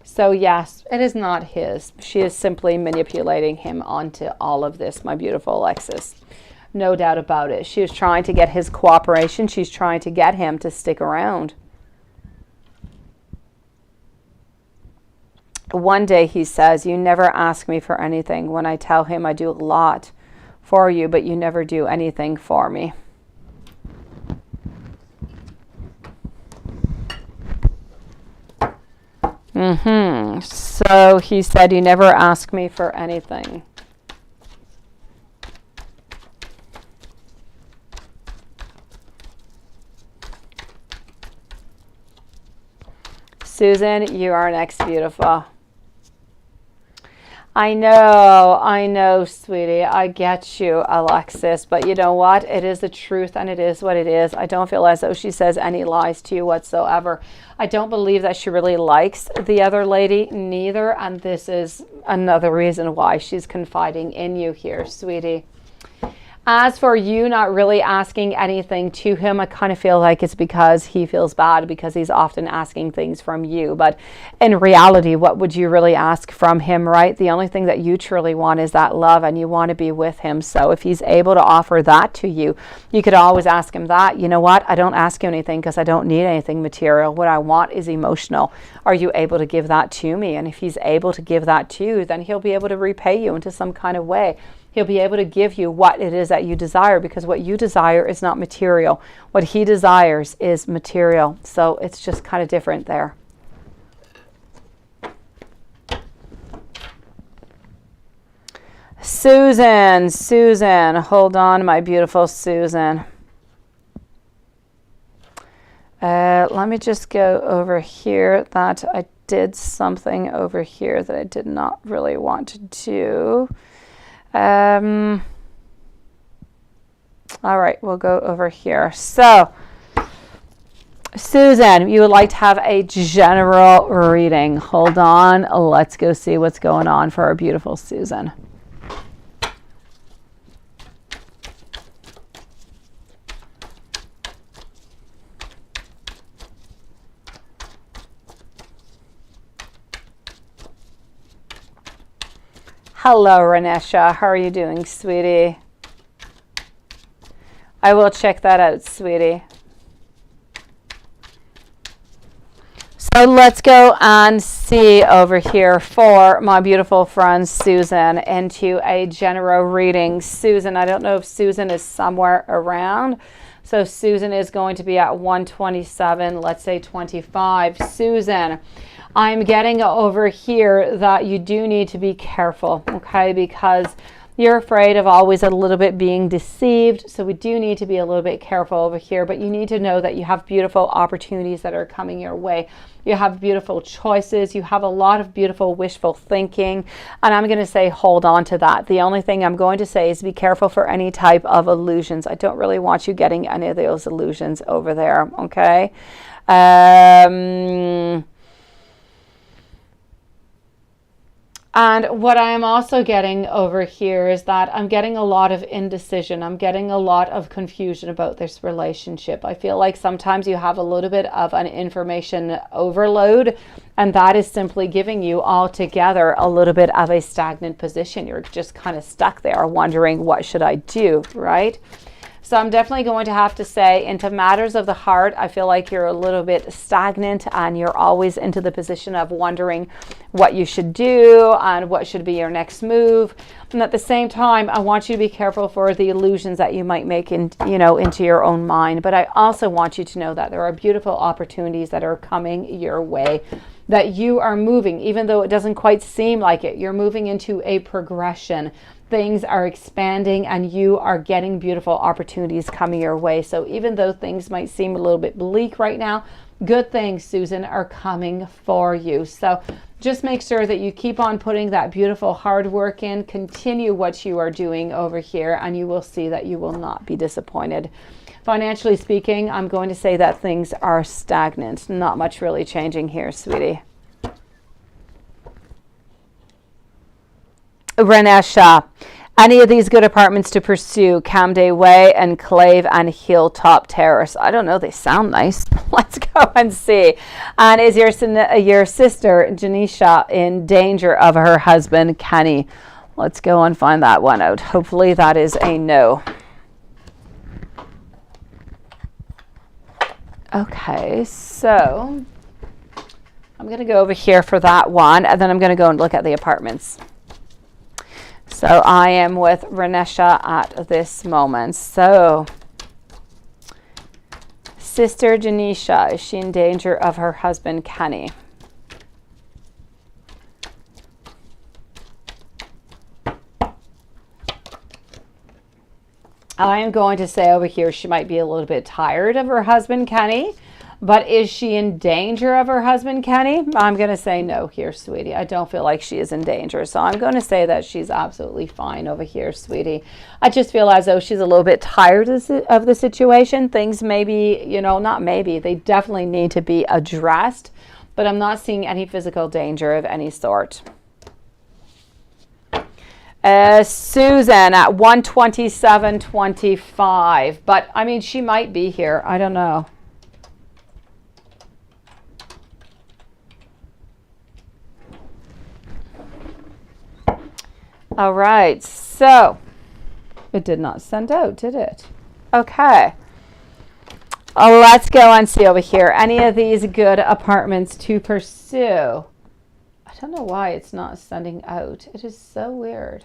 So yes, it is not his. She is simply manipulating him onto all of this, my beautiful Alexis. No doubt about it. She is trying to get his cooperation. She's trying to get him to stick around. One day he says, you never ask me for anything. When I tell him I do a lot for you, but you never do anything for me. So he said, you never ask me for anything. Susan, you are next, beautiful. I know, sweetie. I get you, Alexis. But you know what? It is the truth, and it is what it is. I don't feel as though she says any lies to you whatsoever. I don't believe that she really likes the other lady, neither. And this is another reason why she's confiding in you here, sweetie. As for you not really asking anything to him, I kind of feel like it's because he feels bad because he's often asking things from you. But in reality, what would you really ask from him, right? The only thing that you truly want is that love, and you want to be with him. So if he's able to offer that to you, you could always ask him that. You know what? I don't ask you anything because I don't need anything material. What I want is emotional. Are you able to give that to me? And if he's able to give that to you, then he'll be able to repay you into some kind of way. He'll be able to give you what it is that you desire, because what you desire is not material. What he desires is material. So it's just kind of different there. Susan, hold on, my beautiful Susan. Let me just go over here that I did something over here that I did not really want to do. All right, we'll go over here. So, Susan, you would like to have a general reading. Hold on, let's go see what's going on for our beautiful Susan. Hello, Renesha. How are you doing, sweetie? I will check that out, sweetie. So let's go and see over here for my beautiful friend Susan into a general reading. Susan, I don't know if Susan is somewhere around. So Susan is going to be at 127, let's say 25. Susan, I'm getting over here that you do need to be careful, okay? Because you're afraid of always a little bit being deceived. So we do need to be a little bit careful over here, but you need to know that you have beautiful opportunities that are coming your way. You have beautiful choices. You have a lot of beautiful wishful thinking. And I'm going to say, hold on to that. The only thing I'm going to say is be careful for any type of illusions. I don't really want you getting any of those illusions over there, okay? And what I am also getting over here is that I'm getting a lot of indecision. I'm getting a lot of confusion about this relationship. I feel like sometimes you have a little bit of an information overload, and that is simply giving you altogether a little bit of a stagnant position. You're just kind of stuck there wondering, what should I do, right? So I'm definitely going to have to say, into matters of the heart, I feel like you're a little bit stagnant, and you're always into the position of wondering what you should do and what should be your next move. And at the same time, I want you to be careful for the illusions that you might make into your own mind. But I also want you to know that there are beautiful opportunities that are coming your way, that you are moving, even though it doesn't quite seem like it. You're moving into a progression. things are expanding and you are getting beautiful opportunities coming your way. So even though things might seem a little bit bleak right now, good things, Susan, are coming for you. So just make sure that you keep on putting that beautiful hard work in, continue what you are doing over here, and you will see that you will not be disappointed. Financially speaking, I'm going to say that things are stagnant. Not much really changing here, sweetie. Renesha, any of these good apartments to pursue? Camden Way, Enclave, and Hilltop Terrace. I don't know, they sound nice. Let's go and see. And is your sister, Janisha, in danger of her husband, Kenny? Let's go and find that one out. Hopefully that is a no. Okay, so I'm going to go over here for that one, and then I'm going to go and look at the apartments. So I am with Renesha at this moment. So, Sister Janisha, is she in danger of her husband, Kenny? I am going to say over here she might be a little bit tired of her husband, Kenny. But is she in danger of her husband, Kenny? I'm going to say no here, sweetie. I don't feel like she is in danger. So I'm going to say that she's absolutely fine over here, sweetie. I just feel as though she's a little bit tired of the situation. Things maybe, you know, not maybe, they definitely need to be addressed. But I'm not seeing any physical danger of any sort. Susan at 127.25. But, I mean, she might be here. I don't know. All right, so it did not send out, did it? Okay. Let's go and see over here. Any of these good apartments to pursue? I don't know why it's not sending out. It is so weird.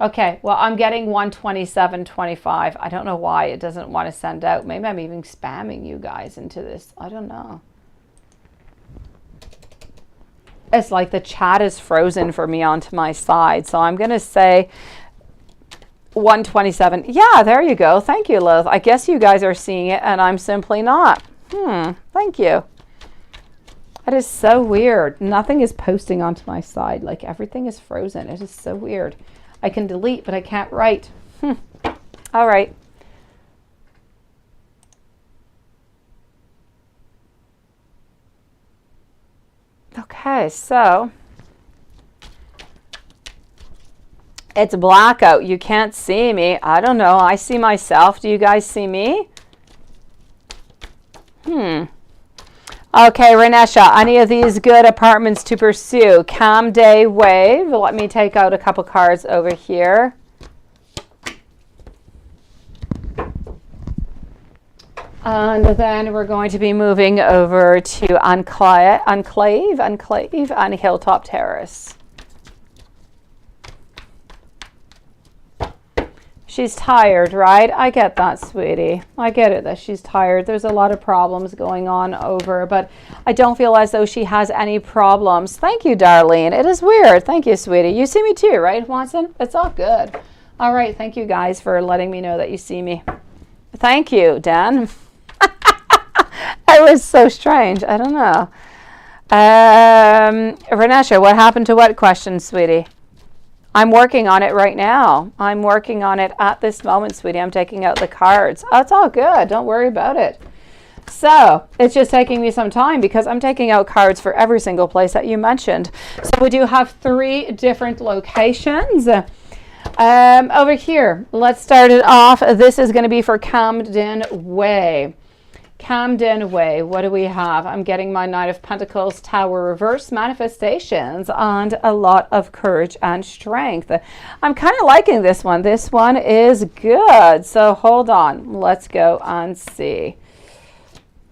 Okay, well, I'm getting 127.25. I don't know why it doesn't want to send out. Maybe I'm even spamming you guys into this. I don't know. It's like the chat is frozen for me onto my side. So I'm going to say 127. Yeah, there you go. Thank you, Lilith. I guess you guys are seeing it and I'm simply not. Thank you. That is so weird. Nothing is posting onto my side. Like everything is frozen. It is so weird. I can delete, but I can't write. All right. Okay, so it's blackout. You can't see me. I don't know. I see myself. Do you guys see me? Okay, Renesha, any of these good apartments to pursue? Camden Way. Let me take out a couple cards over here. And then we're going to be moving over to Enclave and Hilltop Terrace. She's tired, right? I get that, sweetie. I get it that she's tired. There's a lot of problems going on over, but I don't feel as though she has any problems. Thank you, Darlene. It is weird. Thank you, sweetie. You see me too, right, Watson? It's all good. All right. Thank you guys for letting me know that you see me. Thank you, Dan. It was so strange. I don't know. Renesha, what happened to what question, sweetie? I'm working on it right now. I'm working on it at this moment, sweetie. I'm taking out the cards. Oh, it's all good. Don't worry about it. So it's just taking me some time because I'm taking out cards for every single place that you mentioned. So we do have 3 different locations. Over here, let's start it off. This is going to be for Camden Way. Camden Way, what do we have? I'm getting my Knight of Pentacles, Tower reverse, manifestations, and a lot of courage and strength. I'm kind of liking this one. This one is good. So hold on. Let's go and see.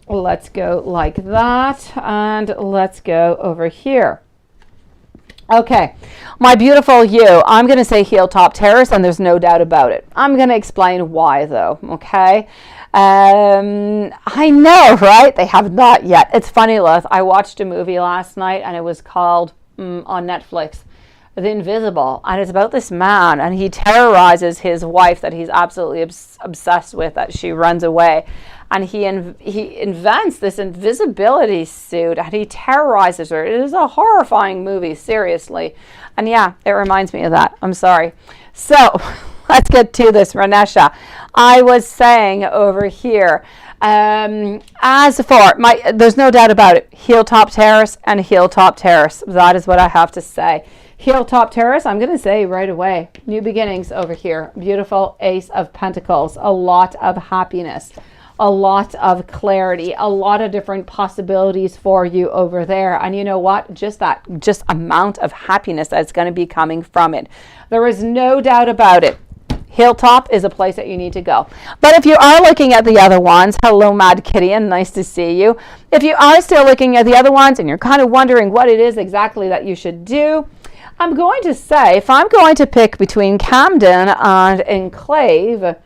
Let's go like that, and let's go over here. Okay, my beautiful you, I'm going to say Hilltop Terrace, and there's no doubt about it. I'm going to explain why, though, okay? I know, right? They have not yet. It's funny, Lilith. I watched a movie last night, and it was called, on Netflix, the invisible, and it's about this man, and he terrorizes his wife that he's absolutely obsessed with, that she runs away, and he invents this invisibility suit, and he terrorizes her. It is a horrifying movie, seriously, and yeah, it reminds me of that. I'm sorry. So let's get to this, Ranesha. I was saying over here, as for there's no doubt about it, heel top terrace and heel top terrace. That is what I have to say. Heel top terrace, I'm going to say right away, new beginnings over here. Beautiful Ace of Pentacles, a lot of happiness, a lot of clarity, a lot of different possibilities for you over there. And you know what? Just amount of happiness that's going to be coming from it. There is no doubt about it. Hilltop is a place that you need to go. But if you are looking at the other ones, hello, Mad Kitty, and nice to see you. If you are still looking at the other ones and you're kind of wondering what it is exactly that you should do, I'm going to say, if I'm going to pick between Camden and Enclave,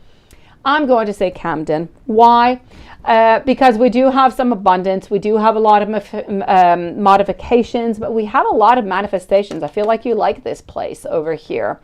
I'm going to say Camden. Why? Because we do have some abundance. We do have a lot of modifications, but we have a lot of manifestations. I feel like you like this place over here.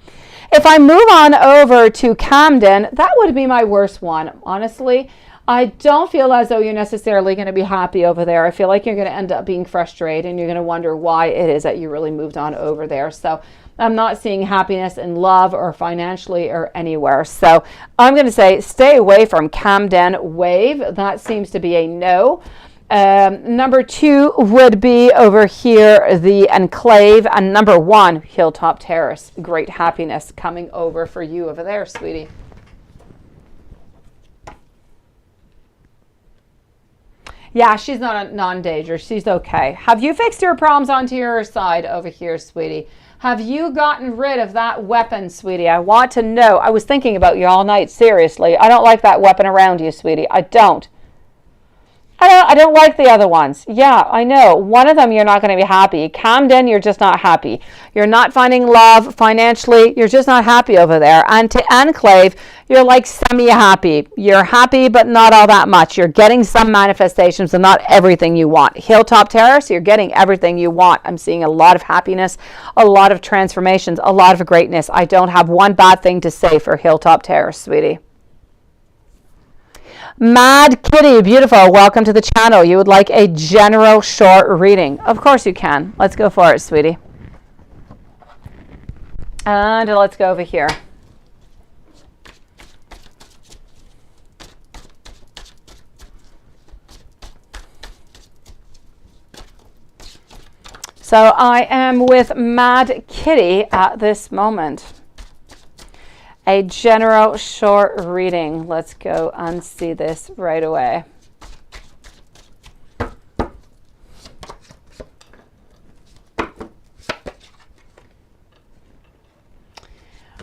If I move on over to Camden, that would be my worst one. Honestly, I don't feel as though you're necessarily going to be happy over there. I feel like you're going to end up being frustrated, and you're going to wonder why it is that you really moved on over there. So I'm not seeing happiness in love or financially or anywhere. So I'm going to say stay away from Camden Wave. That seems to be a no. Number 2 would be over here, the Enclave, and number 1, Hilltop Terrace. Great happiness coming over for you over there, sweetie. Yeah, she's not a non-danger. She's okay. Have you fixed your problems onto your side over here, sweetie? Have you gotten rid of that weapon, sweetie? I want to know. I was thinking about you all night, seriously. I don't like that weapon around you, sweetie. I don't. I don't like the other ones. Yeah, I know. One of them, you're not going to be happy. Camden, you're just not happy. You're not finding love financially. You're just not happy over there. And to Enclave, you're like semi-happy. You're happy, but not all that much. You're getting some manifestations and not everything you want. Hilltop Terrace, you're getting everything you want. I'm seeing a lot of happiness, a lot of transformations, a lot of greatness. I don't have one bad thing to say for Hilltop Terrace, sweetie. Mad Kitty, beautiful. Welcome to the channel. You would like a general short reading? Of course you can. Let's go for it, sweetie. And let's go over here. So I am with Mad Kitty at this moment. A general short reading. Let's go and see this right away.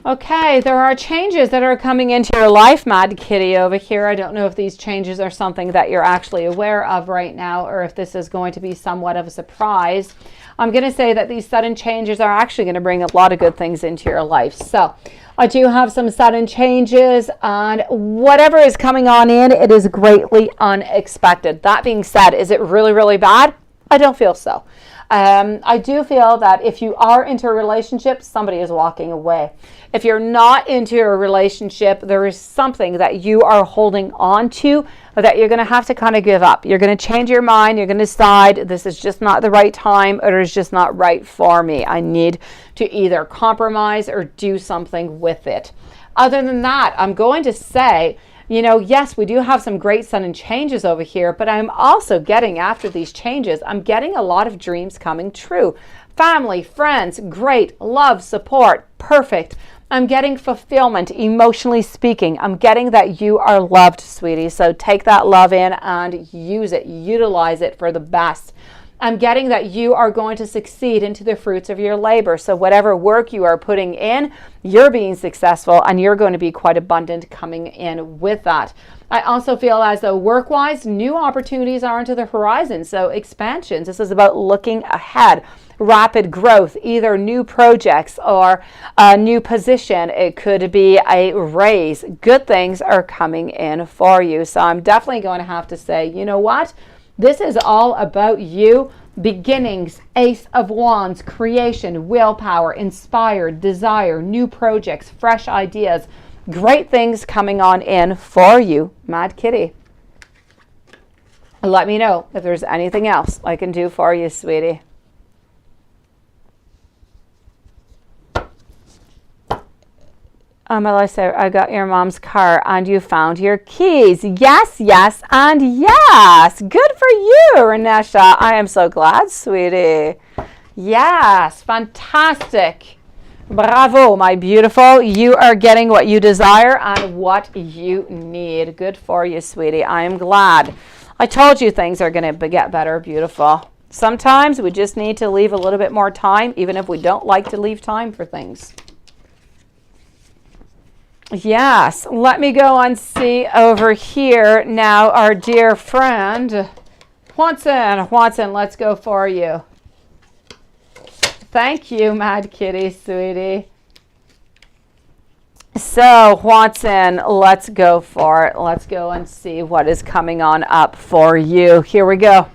Okay, there are changes that are coming into your life, Mad Kitty, over here. I don't know if these changes are something that you're actually aware of right now, or if this is going to be somewhat of a surprise. I'm going to say that these sudden changes are actually going to bring a lot of good things into your life. So I do have some sudden changes, and whatever is coming on in, it is greatly unexpected. That being said, is it really, really bad? I don't feel so. I do feel that if you are into a relationship, somebody is walking away. If you're not into a relationship, there is something that you are holding on to that you're going to have to kind of give up. You're going to change your mind. You're going to decide this is just not the right time, or it's just not right for me. I need to either compromise or do something with it. Other than that, I'm going to say, you know, yes, we do have some great sudden changes over here, but I'm also getting, after these changes, I'm getting a lot of dreams coming true. Family, friends, great, love, support, perfect. I'm getting fulfillment, emotionally speaking. I'm getting that you are loved, sweetie. So take that love in and use it, utilize it for the best. I'm getting that you are going to succeed into the fruits of your labor. So whatever work you are putting in, you're being successful, and you're going to be quite abundant coming in with that. I also feel as though work-wise, new opportunities are onto the horizon. So expansions, this is about looking ahead, rapid growth, either new projects or a new position. It could be a raise. Good things are coming in for you. So I'm definitely going to have to say, you know what? This is all about you. beginnings, Ace of Wands, creation, willpower, inspired, desire, new projects, fresh ideas, great things coming on in for you, Mad Kitty. Let me know if there's anything else I can do for you, sweetie. My lifesaver, I got your mom's car and you found your keys. Yes, yes, and yes. Good for you, Renesha. I am so glad, sweetie. Yes, fantastic. Bravo, my beautiful. You are getting what you desire and what you need. Good for you, sweetie. I am glad. I told you things are going to get better, beautiful. Sometimes we just need to leave a little bit more time, even if we don't like to leave time for things. Yes, let me go and see over here now our dear friend Juanson, let's go for you. Thank you, Mad Kitty, sweetie. So, Juanson, let's go for it. Let's go and see what is coming on up for you. Here we go.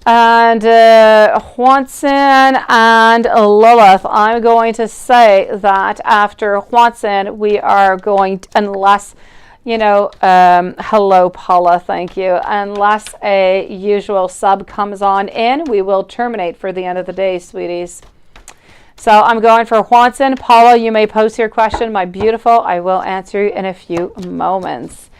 And Juanson and Lilith, I'm going to say that after Juanson, we are going to, unless, you know, hello, Paula, thank you. Unless a usual sub comes on in, we will terminate for the end of the day, sweeties. So I'm going for Juanson. Paula, you may post your question, my beautiful. I will answer you in a few moments.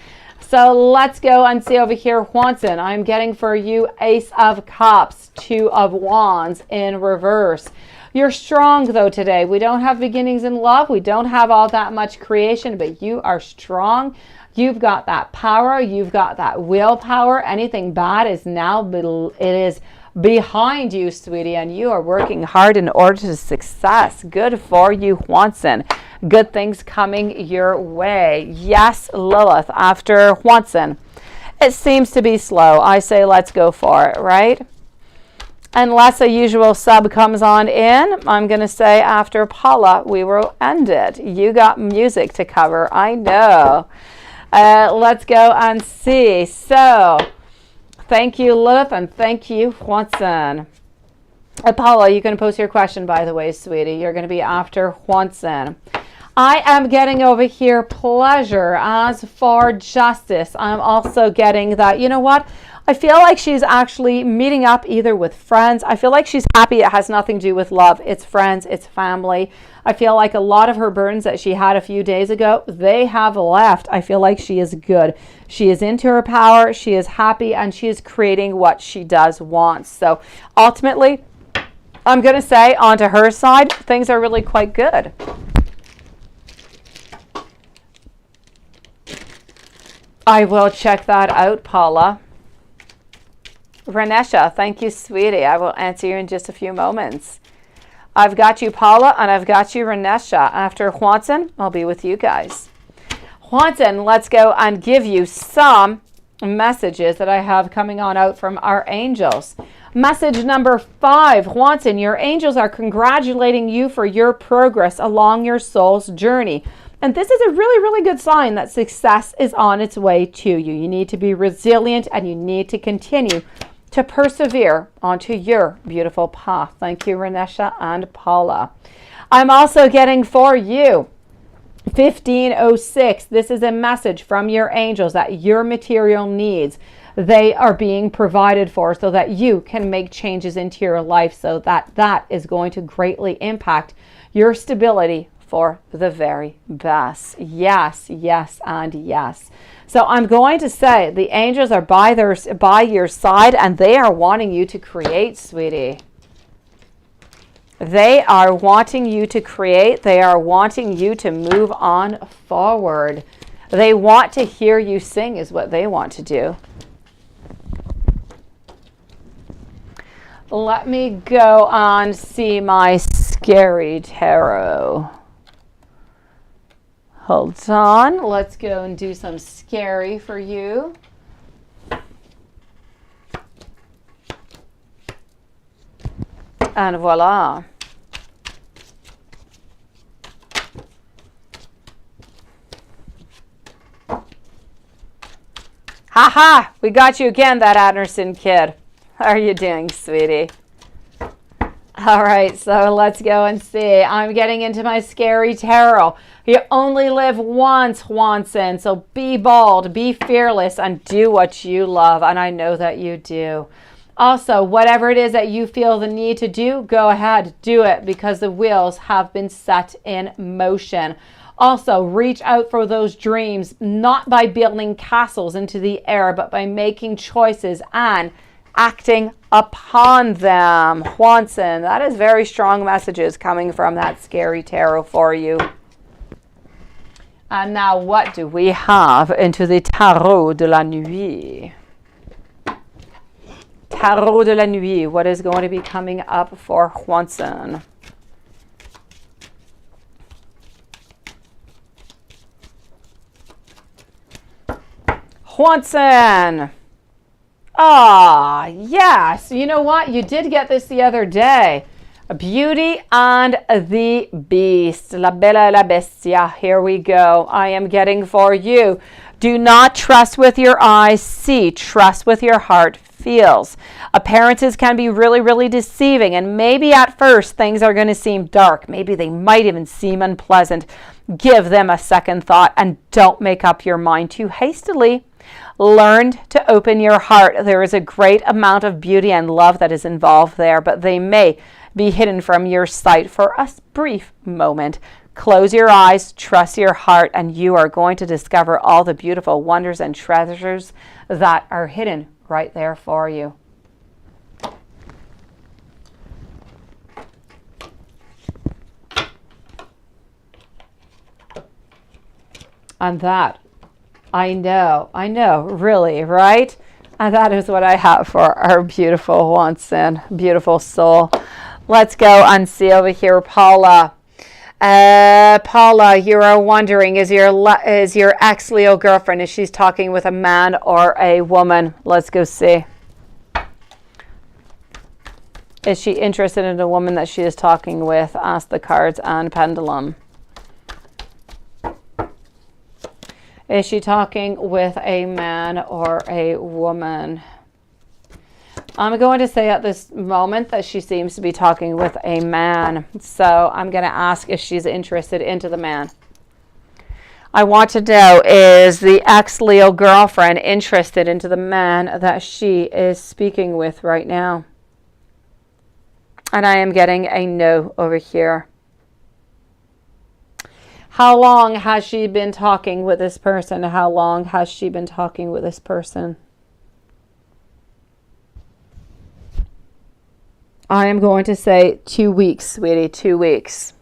So let's go and see over here, Juanson. I'm getting for you Ace of Cups, Two of Wands in reverse. You're strong, though, today. We don't have beginnings in love. We don't have all that much creation, but you are strong. You've got that power. You've got that willpower. Anything bad is now, it is behind you, sweetie, and you are working hard in order to success. Good for you, Juanson. Good things coming your way. Yes, Lilith, after Juanson. It seems to be slow. I say let's go for it, right? Unless a usual sub comes on in, I'm going to say after Paula, we will end it. You got music to cover. I know. Let's go and see. So, thank you, Lilith, and thank you, Juanson. Paula, you can post your question, by the way, sweetie. You're going to be after Juanson. I am getting over here pleasure. As for justice, I'm also getting that, you know what? I feel like she's actually meeting up either with friends. I feel like she's happy. It has nothing to do with love. It's friends. It's family. I feel like a lot of her burdens that she had a few days ago, they have left. I feel like she is good. She is into her power. She is happy, and she is creating what she does want. So ultimately, I'm going to say onto her side, things are really quite good. I will check that out, Paula. Renesha, thank you, sweetie. I will answer you in just a few moments. I've got you, Paula, and I've got you, Renesha. After Juanson, I'll be with you guys. Juanson, let's go and give you some messages that I have coming on out from our angels. Message number 5, Juanson, your angels are congratulating you for your progress along your soul's journey. And this is a really, really good sign that success is on its way to you. You need to be resilient and you need to continue to persevere onto your beautiful path. Thank you, Renesha and Paula. I'm also getting for you 1506. This is a message from your angels that your material needs, they are being provided for so that you can make changes into your life, so that is going to greatly impact your stability for the very best. Yes, yes, and yes. So I'm going to say the angels are by your side, and they are wanting you to create, sweetie. They are wanting you to create. They are wanting you to move on forward. They want to hear you sing is what they want to do. Let me go on see my scary tarot. Hold on. Let's go and do some scary for you. And voila. Ha! We got you again, that Anderson kid. How are you doing, sweetie? All right, so let's go and see. I'm getting into my scary tarot. You only live once, Juanson, so be bold, be fearless, and do what you love, and I know that you do. Also, whatever it is that you feel the need to do, go ahead, do it, because the wheels have been set in motion. Also, reach out for those dreams, not by building castles into the air, but by making choices and acting upon them. Juanson, that is very strong messages coming from that scary tarot for you. And now what do we have into the Tarot de la Nuit? Tarot de la Nuit, what is going to be coming up for Juanson? Juanson! Ah, yes. You know what? You did get this the other day. Beauty and the Beast. La Bella e la Bestia. Here we go. I am getting for you. Do not trust with your eyes, see. Trust with your heart, feels. Appearances can be really, really deceiving. And maybe at first things are going to seem dark. Maybe they might even seem unpleasant. Give them a second thought and don't make up your mind too hastily. Learn to open your heart. There is a great amount of beauty and love that is involved there, but they may be hidden from your sight for a brief moment. Close your eyes, trust your heart, and you are going to discover all the beautiful wonders and treasures that are hidden right there for you. And that, I know, really, right? And that is what I have for our beautiful Juanson, beautiful soul. Let's go and see over here, Paula. Paula, you are wondering, is your ex-Leo girlfriend, is she talking with a man or a woman? Let's go see. Is she interested in a woman that she is talking with? Ask the cards and pendulum. Is she talking with a man or a woman? I'm going to say at this moment that she seems to be talking with a man. So I'm going to ask if she's interested into the man. I want to know, is the ex-Leo girlfriend interested into the man that she is speaking with right now? And I am getting a no over here. How long has she been talking with this person? How long has she been talking with this person? I am going to say 2 weeks, sweetie, 2 weeks.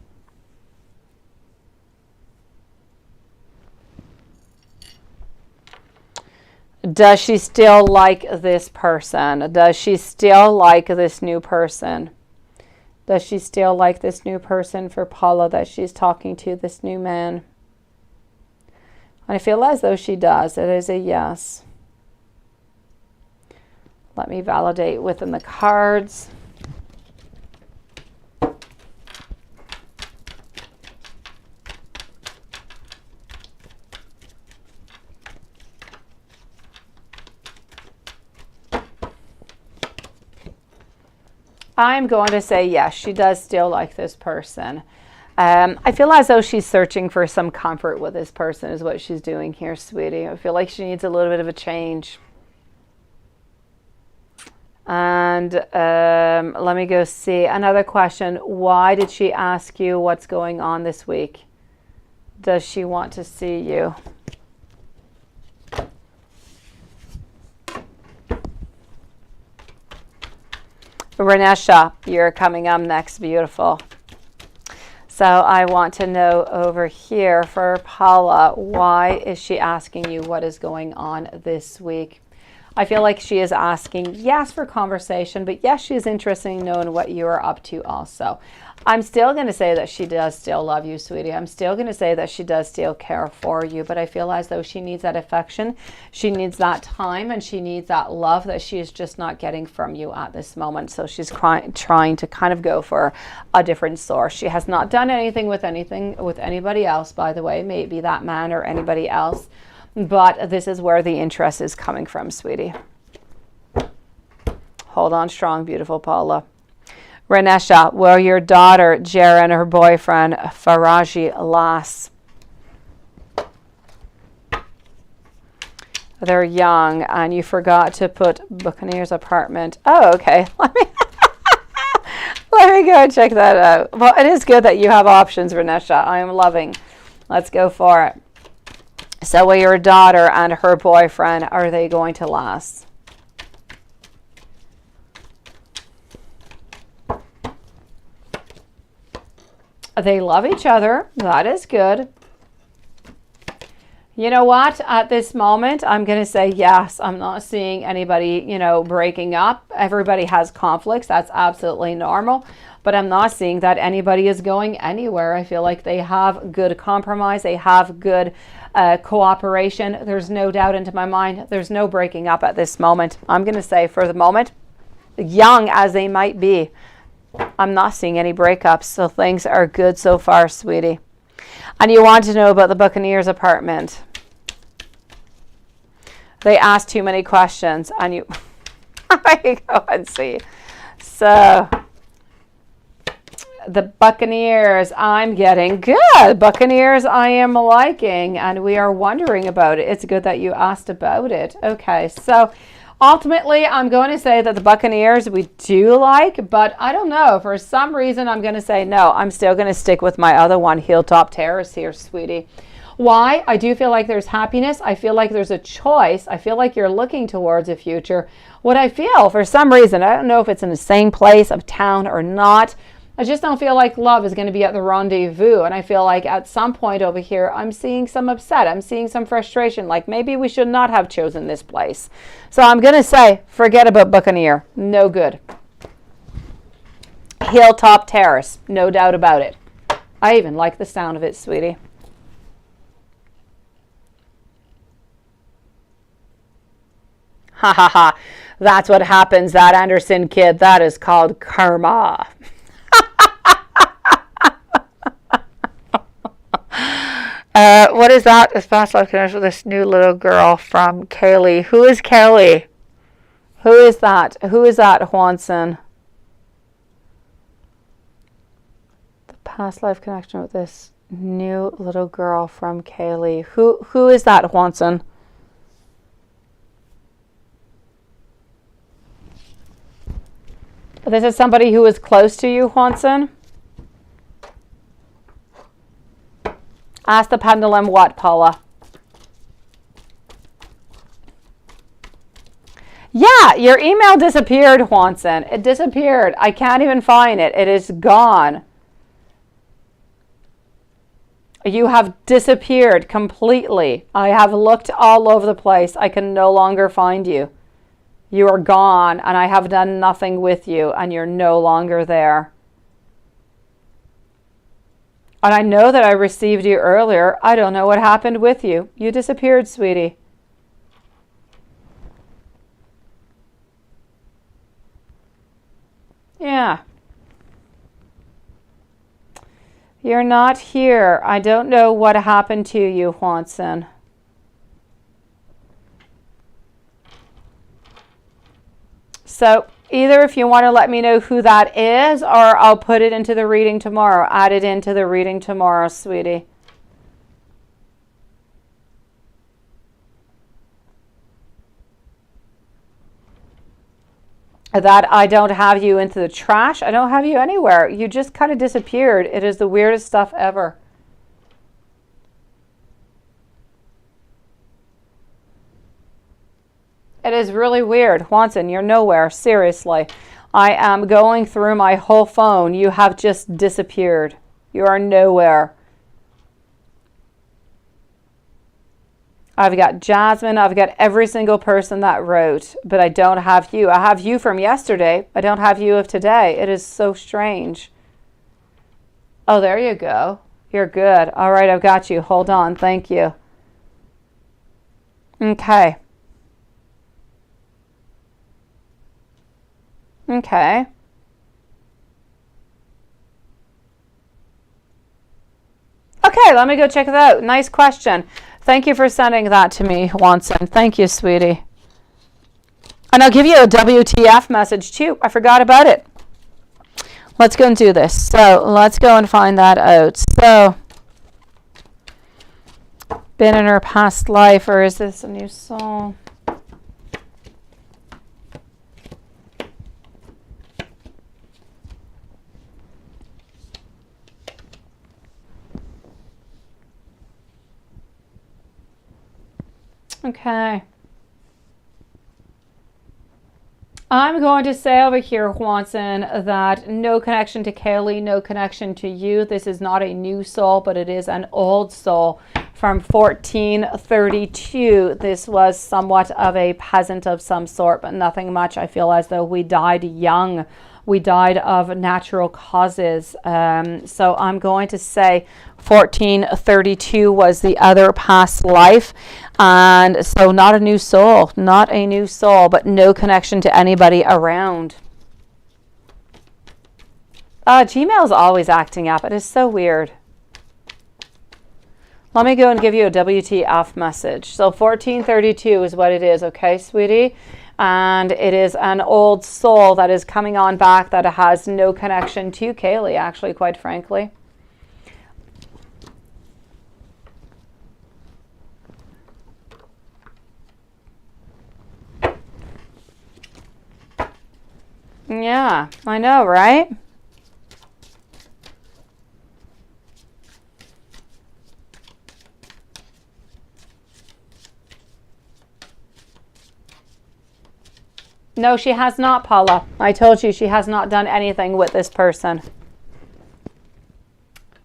Does she still like this person? Does she still like this new person? Does she still like this new person for Paula that she's talking to, this new man? I feel as though she does. It is a yes. Let me validate within the cards. I'm going to say yes, she does still like this person. I feel as though she's searching for some comfort with this person is what she's doing here, sweetie. I feel like she needs a little bit of a change. And let me go see. Another question. Why did she ask you what's going on this week? Does she want to see you? Renesha, you're coming up next, beautiful. So I want to know over here for Paula, why is she asking you what is going on this week? I feel like she is asking, yes, for conversation, but yes, she is interested in knowing what you are up to also. I'm still going to say that she does still love you, sweetie. I'm still going to say that she does still care for you, but I feel as though she needs that affection. She needs that time, and she needs that love that she is just not getting from you at this moment. So she's trying to kind of go for a different source. She has not done anything with anybody else, by the way, maybe that man or anybody else. but this is where the interest is coming from, sweetie. Hold on strong, beautiful Paula. Renesha, will your daughter, Jera, and her boyfriend, Faraji, last? They're young, and you forgot to put Buccaneer's apartment. Oh, okay. Let me go and check that out. Well, it is good that you have options, Renesha. I am loving. Let's go for it. So will your daughter and her boyfriend, are they going to last? They love each other. That is good. You know what? At this moment, I'm going to say yes. I'm not seeing anybody, breaking up. Everybody has conflicts. That's absolutely normal. But I'm not seeing that anybody is going anywhere. I feel like they have good compromise. They have good cooperation. There's no doubt into my mind. There's no breaking up at this moment. I'm going to say for the moment, young as they might be, I'm not seeing any breakups, so things are good so far, sweetie. And you want to know about the Buccaneers apartment. They asked too many questions, and you go and see. So the Buccaneers, I'm getting good. Buccaneers, I am liking, and we are wondering about it. It's good that you asked about it. Okay, so ultimately, I'm going to say that the Buccaneers we do like, but I don't know. For some reason, I'm going to say no. I'm still going to stick with my other one, Hilltop Terrace here, sweetie. Why? I do feel like there's happiness. I feel like there's a choice. I feel like you're looking towards a future. What I feel, for some reason, I don't know if it's in the same place of town or not, I just don't feel like love is going to be at the rendezvous. And I feel like at some point over here, I'm seeing some upset. I'm seeing some frustration. Like maybe we should not have chosen this place. So I'm going to say, forget about Buccaneer. No good. Hilltop Terrace. No doubt about it. I even like the sound of it, sweetie. Ha ha ha. That's what happens, that Anderson kid. That is called karma. What is that? This past life connection with this new little girl from Kaylee. Who is Kelly? Who is that? Who is that, Juanson? The past life connection with this new little girl from Kaylee. Who is that, Juanson? This is somebody who is close to you, Juanson? Ask the pendulum what, Paula? Yeah, your email disappeared, Juanson. It disappeared. I can't even find it. It is gone. You have disappeared completely. I have looked all over the place. I can no longer find you. You are gone, and I have done nothing with you, and you're no longer there. And I know that I received you earlier. I don't know what happened with you. You disappeared, sweetie. Yeah. You're not here. I don't know what happened to you, Juanson. So either if you want to let me know who that is, or I'll put it into the reading tomorrow. Add it into the reading tomorrow, sweetie. That I don't have you into the trash. I don't have you anywhere. You just kind of disappeared. It is the weirdest stuff ever. It is really weird. Juanson, you're nowhere. Seriously. I am going through my whole phone. You have just disappeared. You are nowhere. I've got Jasmine. I've got every single person that wrote, but I don't have you. I have you from yesterday. I don't have you of today. It is so strange. Oh, there you go. You're good. All right, I've got you. Hold on. Thank you. Okay. Okay. Okay, let me go check it out. Nice question. Thank you for sending that to me, Watson. Thank you, sweetie. And I'll give you a WTF message too. I forgot about it. Let's go and do this. So let's go and find that out. So, been in her past life, or is this a new soul? Okay. I'm going to say over here, Watson, that no connection to Kaylee, no connection to you. This is not a new soul, but it is an old soul from 1432. This was somewhat of a peasant of some sort, but nothing much. I feel as though we died young. We died of natural causes. So I'm going to say 1432 was the other past life. And so not a new soul, not a new soul, but no connection to anybody around. Gmail is always acting up. It is so weird. Let me go and give you a WTF message. So 1432 is what it is, okay, sweetie? And it is an old soul that is coming on back that has no connection to Kaylee, actually, quite frankly. Yeah, I know, right? No, she has not, Paula. I told you she has not done anything with this person.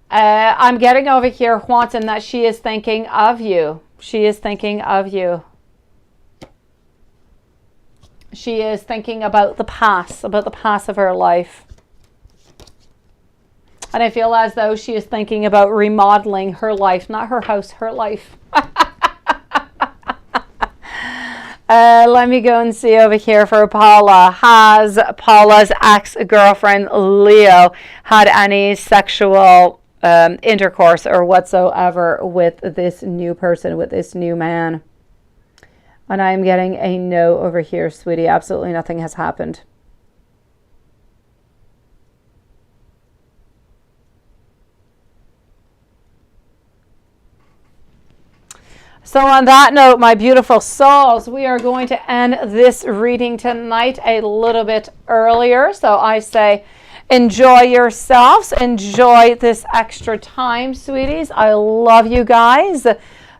I'm getting over here, Watson, that she is thinking of you. She is thinking of you. She is thinking about the past of her life. And I feel as though she is thinking about remodeling her life, not her house, her life. Let me go and see over here for Paula. Has Paula's ex-girlfriend Leo had any sexual intercourse or whatsoever with this new person, with this new man? And I'm getting a no over here, sweetie. Absolutely nothing has happened. So on that note, my beautiful souls, we are going to end this reading tonight a little bit earlier. So I say enjoy yourselves. Enjoy this extra time, sweeties. I love you guys.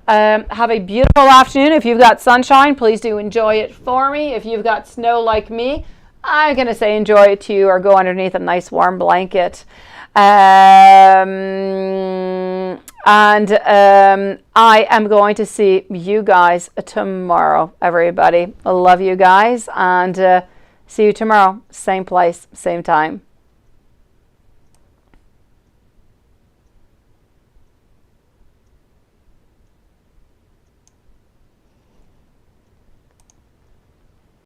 Have a beautiful afternoon. If you've got sunshine, please do enjoy it for me. If you've got snow like me, I'm going to say enjoy it too, or go underneath a nice warm blanket. I am going to see you guys tomorrow, everybody. I love you guys, and see you tomorrow. Same place, same time.